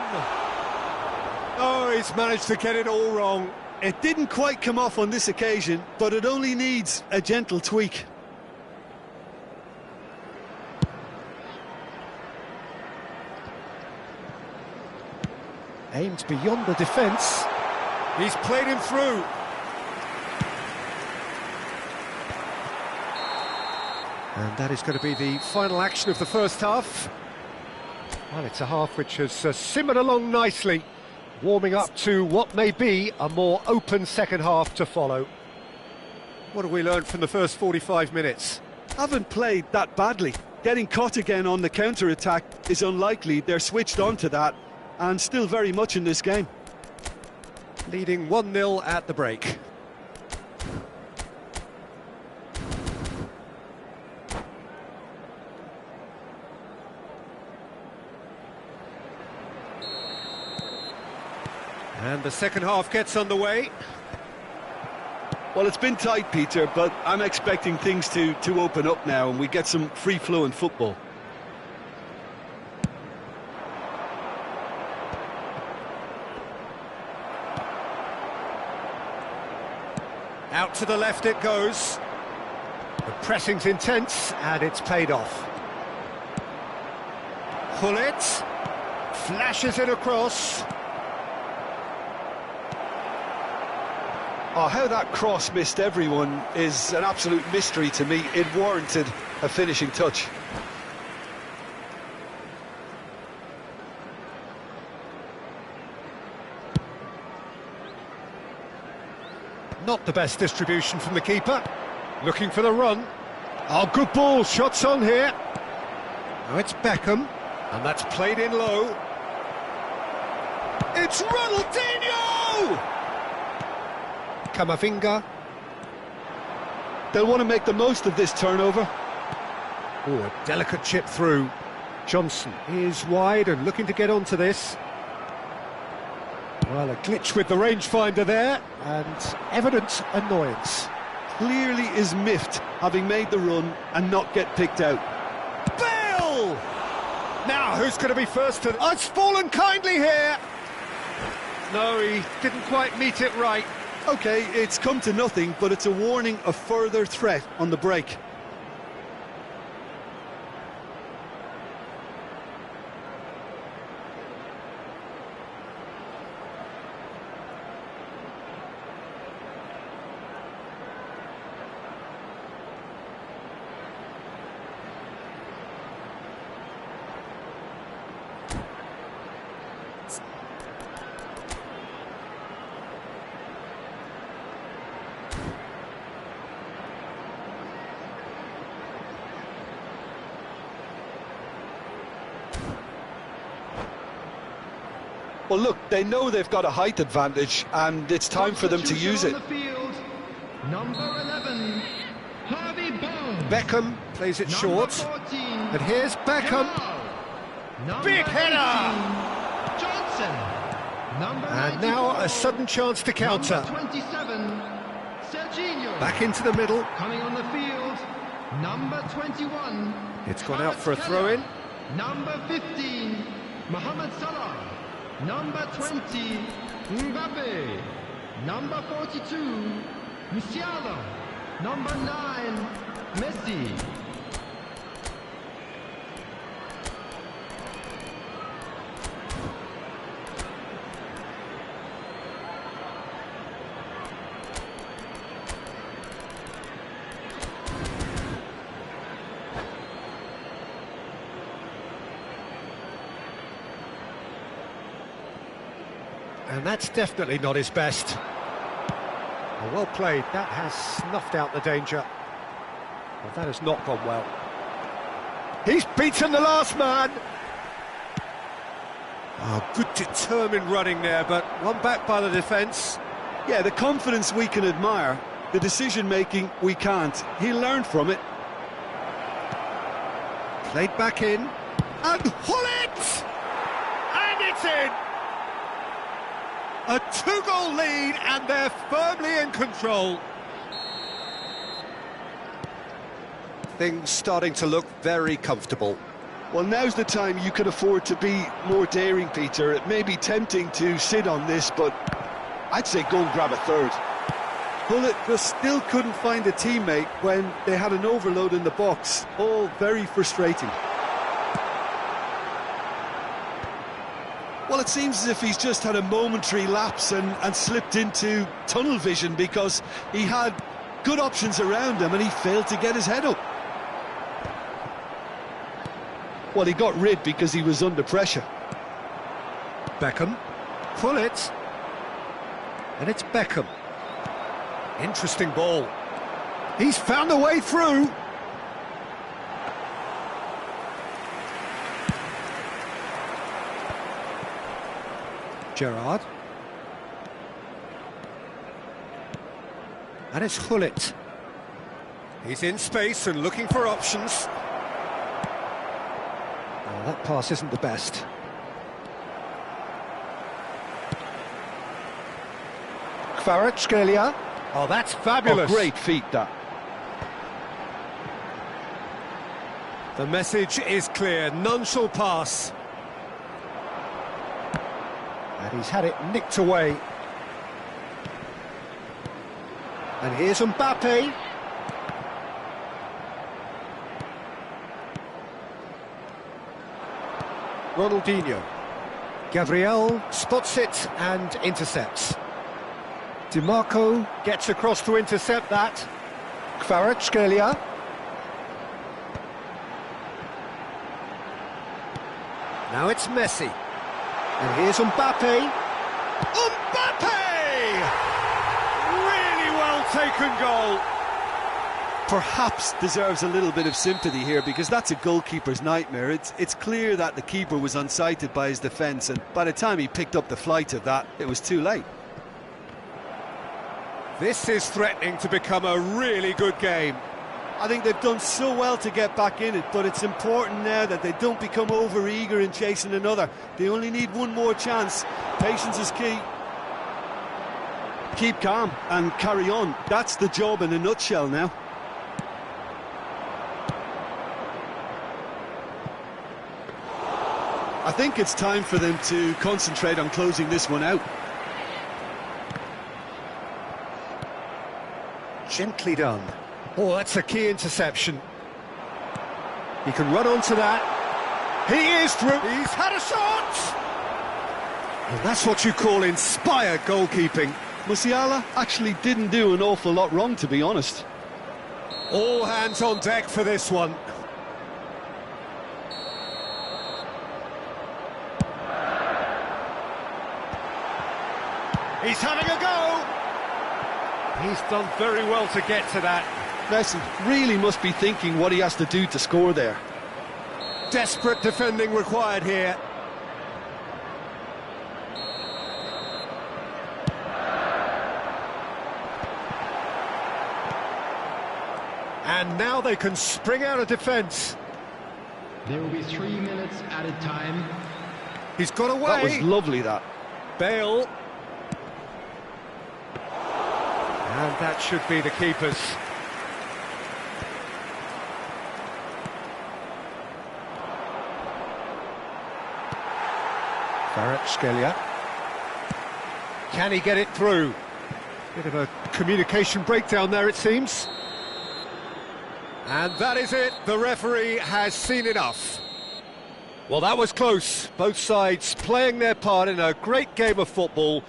Oh, he's managed to get it all wrong. It didn't quite come off on this occasion, but it only needs a gentle tweak. Aimed beyond the defence. He's played him through. And that is going to be the final action of the first half. Well, it's a half which has simmered along nicely, warming up to what may be a more open second half to follow. What have we learned from the first 45 minutes? Haven't played that badly. Getting caught again on the counter-attack is unlikely. They're switched on to that, and still very much in this game. Leading 1-0 at the break. And the second half gets underway. Well, it's been tight, Peter, but I'm expecting things to open up now and we get some free-flowing football. Out to the left it goes. The pressing's intense, and it's paid off. Hullet flashes it across. Oh, how that cross missed everyone is an absolute mystery to me. It warranted a finishing touch. Not the best distribution from the keeper. Looking for the run. Oh, good ball. Shots on here. Now it's Beckham. And that's played in low. It's Ronaldinho! Camavinga. They'll want to make the most of this turnover. Oh, a delicate chip through. Johnson is wide and looking to get onto this. Well, a glitch with the rangefinder there, and evident annoyance. Clearly is miffed, having made the run and not get picked out. Bale! Now, who's going to be first to... Oh, it's fallen kindly here! No, he didn't quite meet it right. OK, it's come to nothing, but it's a warning of further threat on the break. Well, look, they know they've got a height advantage, and it's time for them to use it. Number 11, Harvey Barnes. Beckham plays it short. 14, And here's Beckham. Big header! Johnson. Number And now a sudden chance to counter. Number 27, Serginho. Back into the middle. Coming on the field, number 21. It's gone out for a throw-in. Number 15, Mohamed Salah. Number 20, Mbappe. Number 42, Musiala. Number 9, Messi. And that's definitely not his best. Well played, that has snuffed out the danger. But that has not gone well. He's beaten the last man! Oh, good determined running there, but one back by the defence. Yeah, the confidence we can admire, the decision-making we can't. He learned from it. Played back in, and Hullet! And it's in! A two-goal lead, and they're firmly in control. Things starting to look very comfortable. Well, now's the time you can afford to be more daring, Peter. It may be tempting to sit on this, but I'd say go and grab a third. Hullet just still couldn't find a teammate when they had an overload in the box. All very frustrating. Well, it seems as if he's just had a momentary lapse and slipped into tunnel vision, because he had good options around him and he failed to get his head up. Well, he got rid because he was under pressure. Beckham, Hullet, and it's Beckham. Interesting ball. He's found a way through. Gerrard. And it's Hullet. He's in space and looking for options. Oh, that pass isn't the best. Kvaratskhelia. Oh, that's fabulous. Oh, great feat, that. The message is clear, none shall pass. And he's had it nicked away. And here's Mbappe. Ronaldinho. Gabriel spots it and intercepts. DiMarco gets across to intercept that. Kvaratskhelia. Now it's Messi. And here's Mbappe. Mbappe! Really well taken goal. Perhaps deserves a little bit of sympathy here, because that's a goalkeeper's nightmare. It's clear that the keeper was unsighted by his defence, and by the time he picked up the flight of that, it was too late. This is threatening to become a really good game. I think they've done so well to get back in it, but it's important now that they don't become over-eager in chasing another. They only need one more chance. Patience is key. Keep calm and carry on. That's the job in a nutshell now. I think it's time for them to concentrate on closing this one out. Gently done. Oh, that's a key interception. He can run onto that. He is through. He's had a shot! Well, that's what you call inspired goalkeeping. Musiala actually didn't do an awful lot wrong, to be honest. All hands on deck for this one. He's having a go! He's done very well to get to that. Messi really must be thinking what he has to do to score there. Desperate defending required here. And now they can spring out of defence. There will be 3 minutes added time. He's got away. That was lovely, that. Bale. And that should be the keeper's. Kvaratskhelia. Can he get it through? Bit of a communication breakdown there, it seems. And that is it. The referee has seen enough. Well, that was close. Both sides playing their part in a great game of football.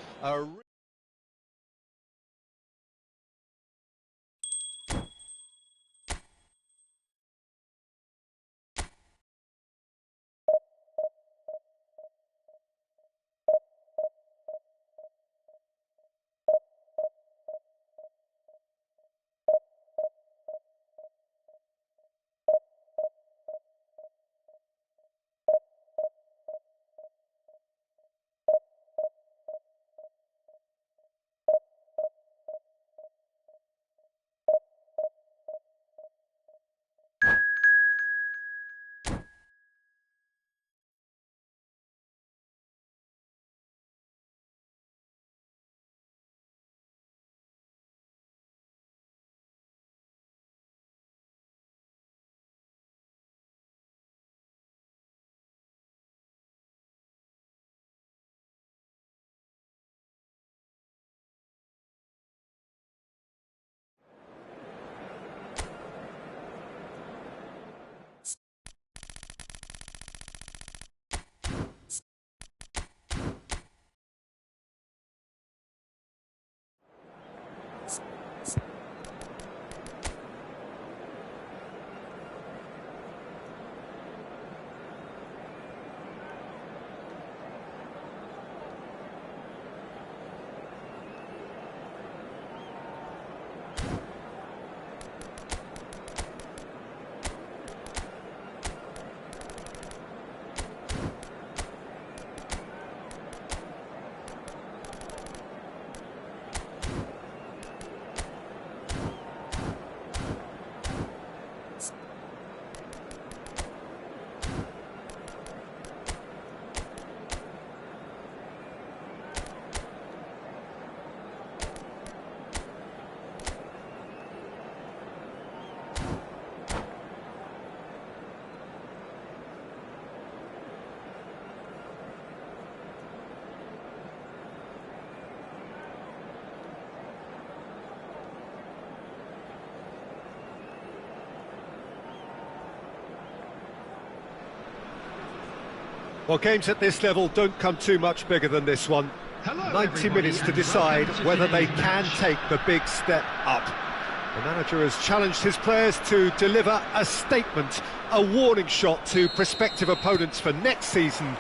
Well, games at this level don't come too much bigger than this one. Hello, 90 everybody, minutes to and decide welcome to whether they today's can match. take the big step up. The manager has challenged his players to deliver a statement, a warning shot to prospective opponents for next season.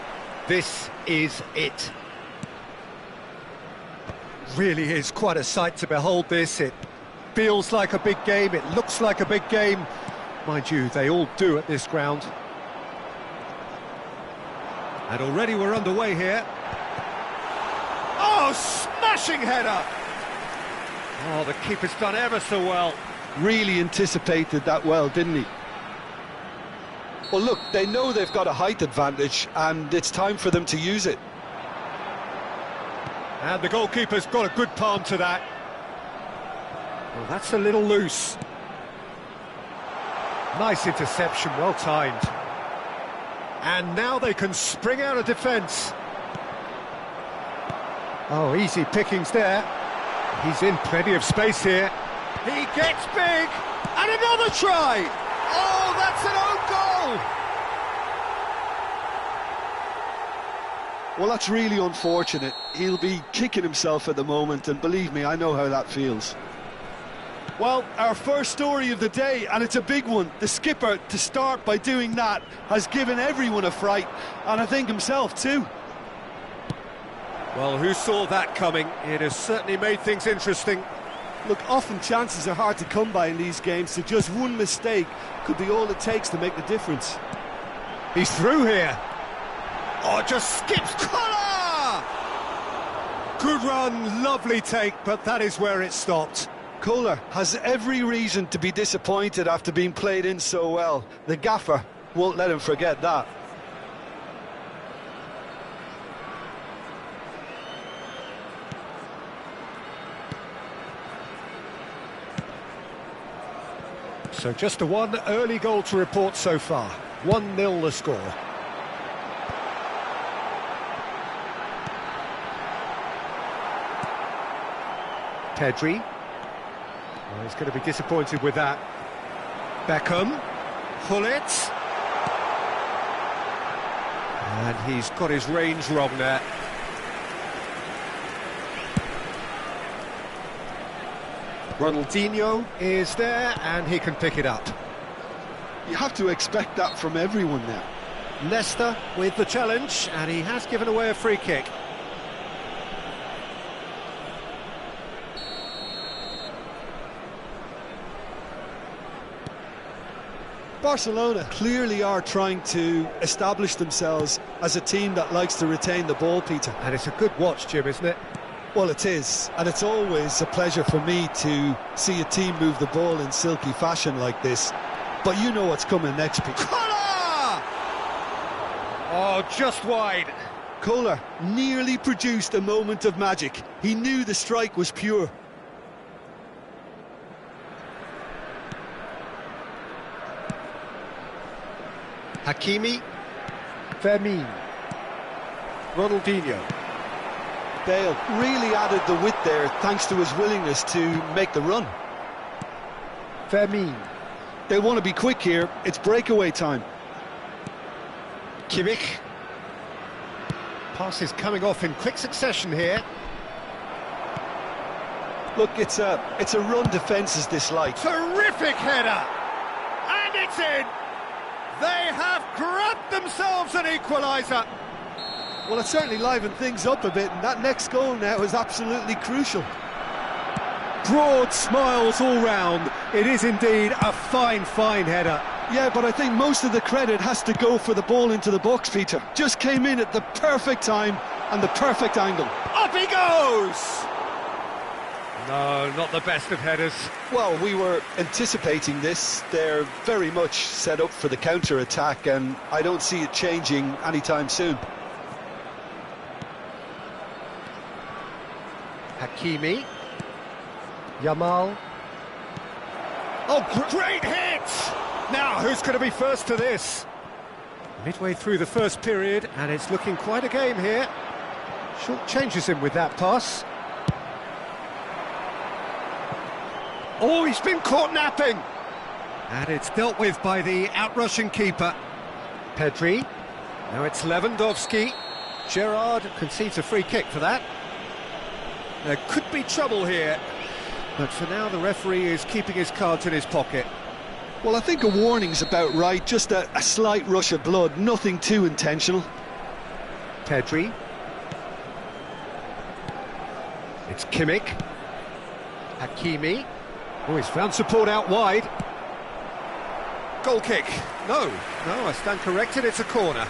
This is it. Really is quite a sight to behold this. It feels like a big game, it looks like a big game. Mind you, they all do at this ground. And already we're underway here. Oh, smashing header! Oh, the keeper's done ever so well. Really anticipated that well, didn't he? Well, look, they know they've got a height advantage, and it's time for them to use it. And the goalkeeper's got a good palm to that. Well, that's a little loose. Nice interception, well timed. And now they can spring out of defence. Oh, easy pickings there. He's in plenty of space here. He gets big, and another try! Oh, that's an own goal! Well, that's really unfortunate. He'll be kicking himself at the moment, and believe me, I know how that feels. Well, our first story of the day, and it's a big one. The skipper, to start by doing that, has given everyone a fright, and I think himself too. Well, who saw that coming? It has certainly made things interesting. Look, often chances are hard to come by in these games, so just one mistake could be all it takes to make the difference. He's through here. Oh, just skips. Collar! Good run, lovely take, but that is where it stopped. Kohler has every reason to be disappointed after being played in so well. The gaffer won't let him forget that. So just the one early goal to report so far. 1-0 the score. Pedri. Well, he's going to be disappointed with that. Beckham. Hullet. And he's got his range wrong there. Ronaldinho is there, and he can pick it up. You have to expect that from everyone now. Leicester with the challenge, and he has given away a free kick. Barcelona clearly are trying to establish themselves as a team that likes to retain the ball, Peter. And it's a good watch, Jim, isn't it? Well, it is, and it's always a pleasure for me to see a team move the ball in silky fashion like this. But you know what's coming next, Peter. Kohler! Oh, just wide. Kohler nearly produced a moment of magic. He knew the strike was pure. Hakimi. Fermin. Ronaldinho. Bale really added the width there thanks to his willingness to make the run. Fermin. They want to be quick here. It's breakaway time. Kimmich. Passes coming off in quick succession here. Look, it's a run defence is this light. Terrific header! And it's in! They have grabbed themselves an equaliser. Well, it certainly livened things up a bit, and that next goal now is absolutely crucial. Broad smiles all round. It is indeed a fine, fine header. Yeah, but I think most of the credit has to go for the ball into the box, Peter. Just came in at the perfect time and the perfect angle. Up he goes! No, not the best of headers. Well, we were anticipating this. They're very much set up for the counter-attack, and I don't see it changing anytime soon. Hakimi. Yamal. Oh, great hit! Now, who's going to be first to this? Midway through the first period, and it's looking quite a game here. Short changes him with that pass. Oh, he's been caught napping! And it's dealt with by the outrushing keeper. Pedri. Now it's Lewandowski. Gerrard concedes a free kick for that. There could be trouble here, but for now the referee is keeping his cards in his pocket. Well, I think a warning's about right, just a slight rush of blood, nothing too intentional. Pedri. It's Kimmich. Hakimi. Oh, he's found support out wide. Goal kick. No, I stand corrected, it's a corner.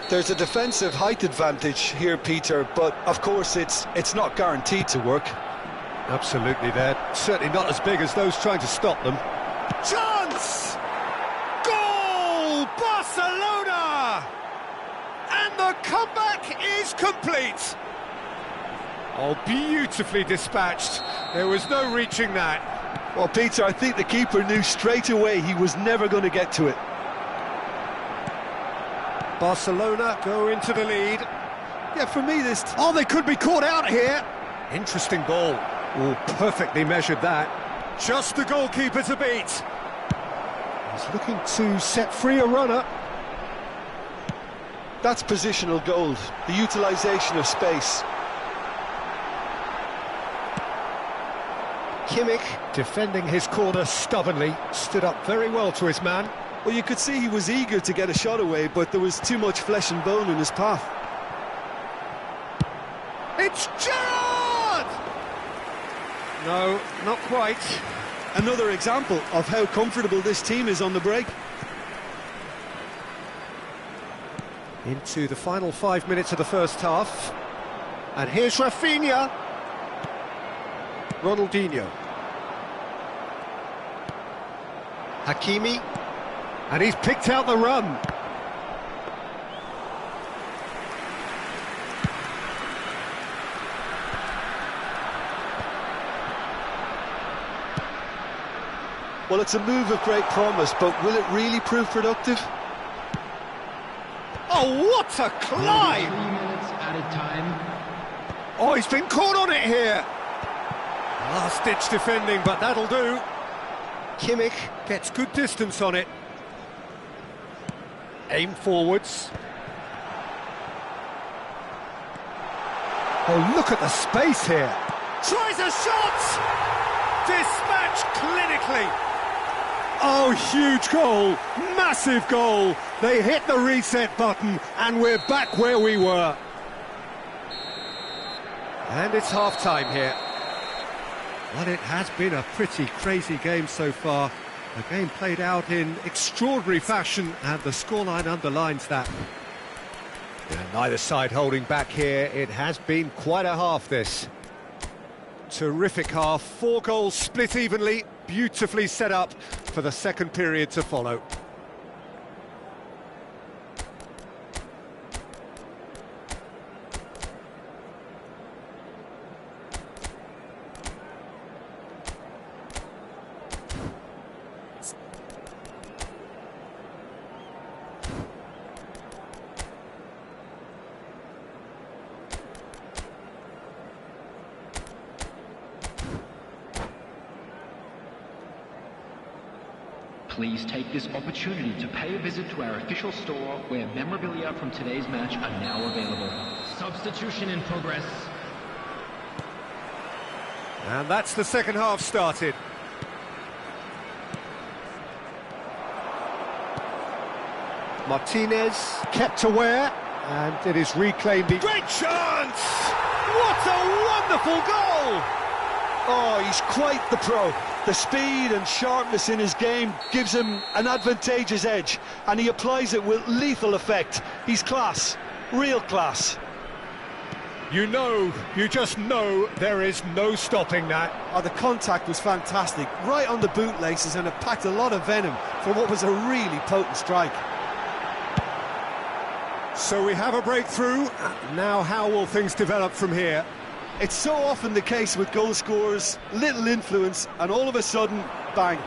There's a defensive height advantage here, Peter, but of course it's not guaranteed to work. Absolutely, they're certainly not as big as those trying to stop them. Chance! Goal! Barcelona! And the comeback is complete. Oh, beautifully dispatched. There was no reaching that. Well, Peter, I think the keeper knew straight away he was never going to get to it. Barcelona go into the lead. Yeah, for me this... Oh, they could be caught out here. Interesting ball. Oh, perfectly measured that. Just the goalkeeper to beat. He's looking to set free a runner. That's positional gold, the utilisation of space. Kimmich, defending his corner stubbornly, stood up very well to his man. Well, you could see he was eager to get a shot away, but there was too much flesh and bone in his path. It's Gerrard! No, not quite. Another example of how comfortable this team is on the break. Into the final 5 minutes of the first half. And here's Rafinha. Ronaldinho. Hakimi. And he's picked out the run. Well, it's a move of great promise, but will it really prove productive? Oh, what a climb! 3 minutes added time. Oh, he's been caught on it here. Last-ditch defending, but that'll do. Kimmich gets good distance on it. Aim forwards. Oh, look at the space here. Tries a shot! Dispatched clinically. Oh, huge goal. Massive goal. They hit the reset button, and we're back where we were. And it's half-time here. Well, it has been a pretty crazy game so far. The game played out in extraordinary fashion, and the scoreline underlines that. And neither side holding back here. It has been quite a half, this. Terrific half. 4 goals split evenly, beautifully set up for the second period to follow. Please take this opportunity to pay a visit to our official store where memorabilia from today's match are now available. Substitution in progress. And that's the second half started. Martinez kept aware, and it is reclaimed. Great chance! What a wonderful goal! Oh, he's quite the pro. The speed and sharpness in his game gives him an advantageous edge, and he applies it with lethal effect. He's class, real class. You just know there is no stopping that. Oh, the contact was fantastic, right on the bootlaces, and it packed a lot of venom for what was a really potent strike. So we have a breakthrough. Now how will things develop from here? It's so often the case with goal scorers, little influence, and all of a sudden, bang.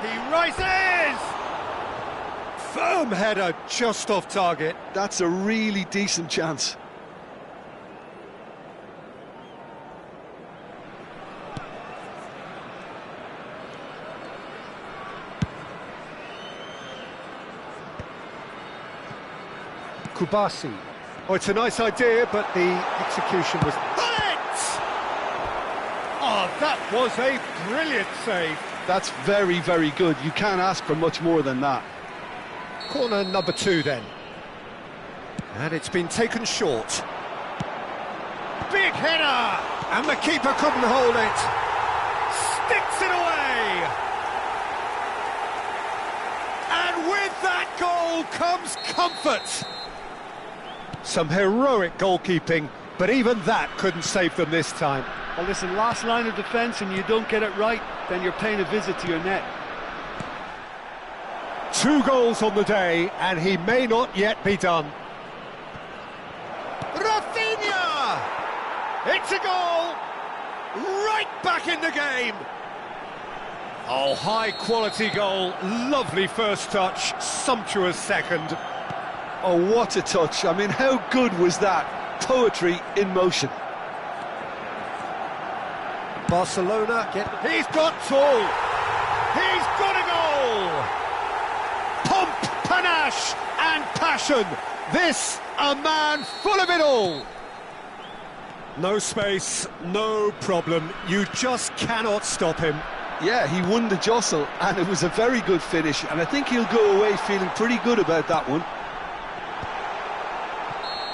He rises! Firm header, just off target. That's a really decent chance. Kubasi. Oh, it's a nice idea, but the execution was... Oh, that was a brilliant save. That's very, very good. You can't ask for much more than that. Corner number 2 then. And it's been taken short. Big header! And the keeper couldn't hold it. Sticks it away! And with that goal comes comfort. Some heroic goalkeeping, but even that couldn't save them this time. Well, listen, last line of defence and you don't get it right, then you're paying a visit to your net. 2 goals on the day, and he may not yet be done. Rafinha! It's a goal! Right back in the game! Oh, high-quality goal, lovely first touch, sumptuous second. Oh, what a touch. I mean, how good was that? Poetry in motion. Barcelona he's got 2! He's got a goal! Pomp, panache and passion. This, a man full of it all. No space, no problem. You just cannot stop him. Yeah, he won the jostle, and it was a very good finish, and I think he'll go away feeling pretty good about that one.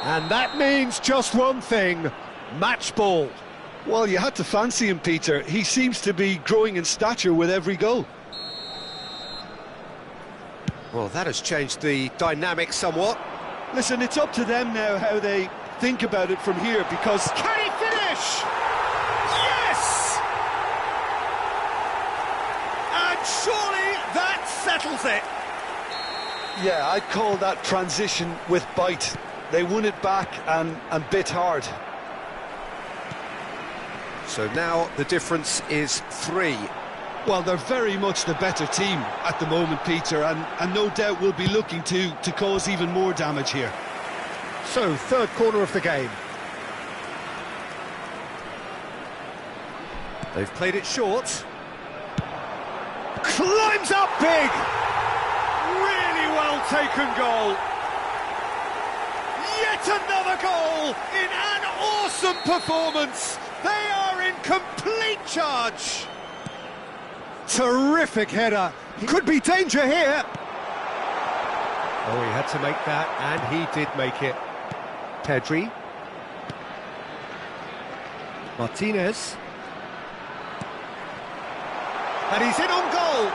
And that means just one thing, match ball. Well, you had to fancy him, Peter. He seems to be growing in stature with every goal. Well, that has changed the dynamic somewhat. Listen, it's up to them now how they think about it from here, because... Can he finish? Yes! And surely that settles it. Yeah, I'd call that transition with bite. They won it back and bit hard. So now the difference is 3. Well, they're very much the better team at the moment, Peter, and no doubt will be looking to cause even more damage here. So, 3rd corner of the game. They've played it short. Climbs up big! Really well taken goal. Yet another goal in an awesome performance. They are in complete charge. Terrific header. Could be danger here. Oh, he had to make that, and he did make it. Pedri. Martinez. And he's in on goal.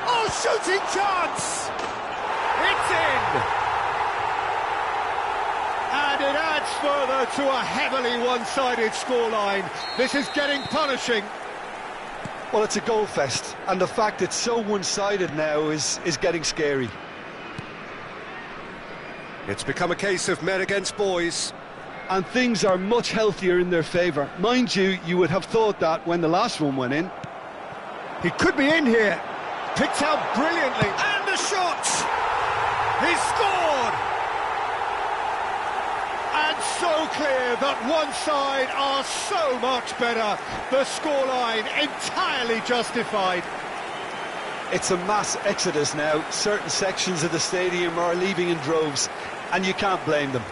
Oh, shooting chance! It's in! And it adds further to a heavily one-sided scoreline. This is getting punishing. Well, it's a goal fest, and the fact it's so one-sided now is getting scary. It's become a case of men against boys. And things are much healthier in their favour. Mind you, you would have thought that when the last one went in. He could be in here. Picked out brilliantly. And the shot! He's scored! And so clear that one side are so much better. The scoreline entirely justified. It's a mass exodus now. Certain sections of the stadium are leaving in droves, and you can't blame them.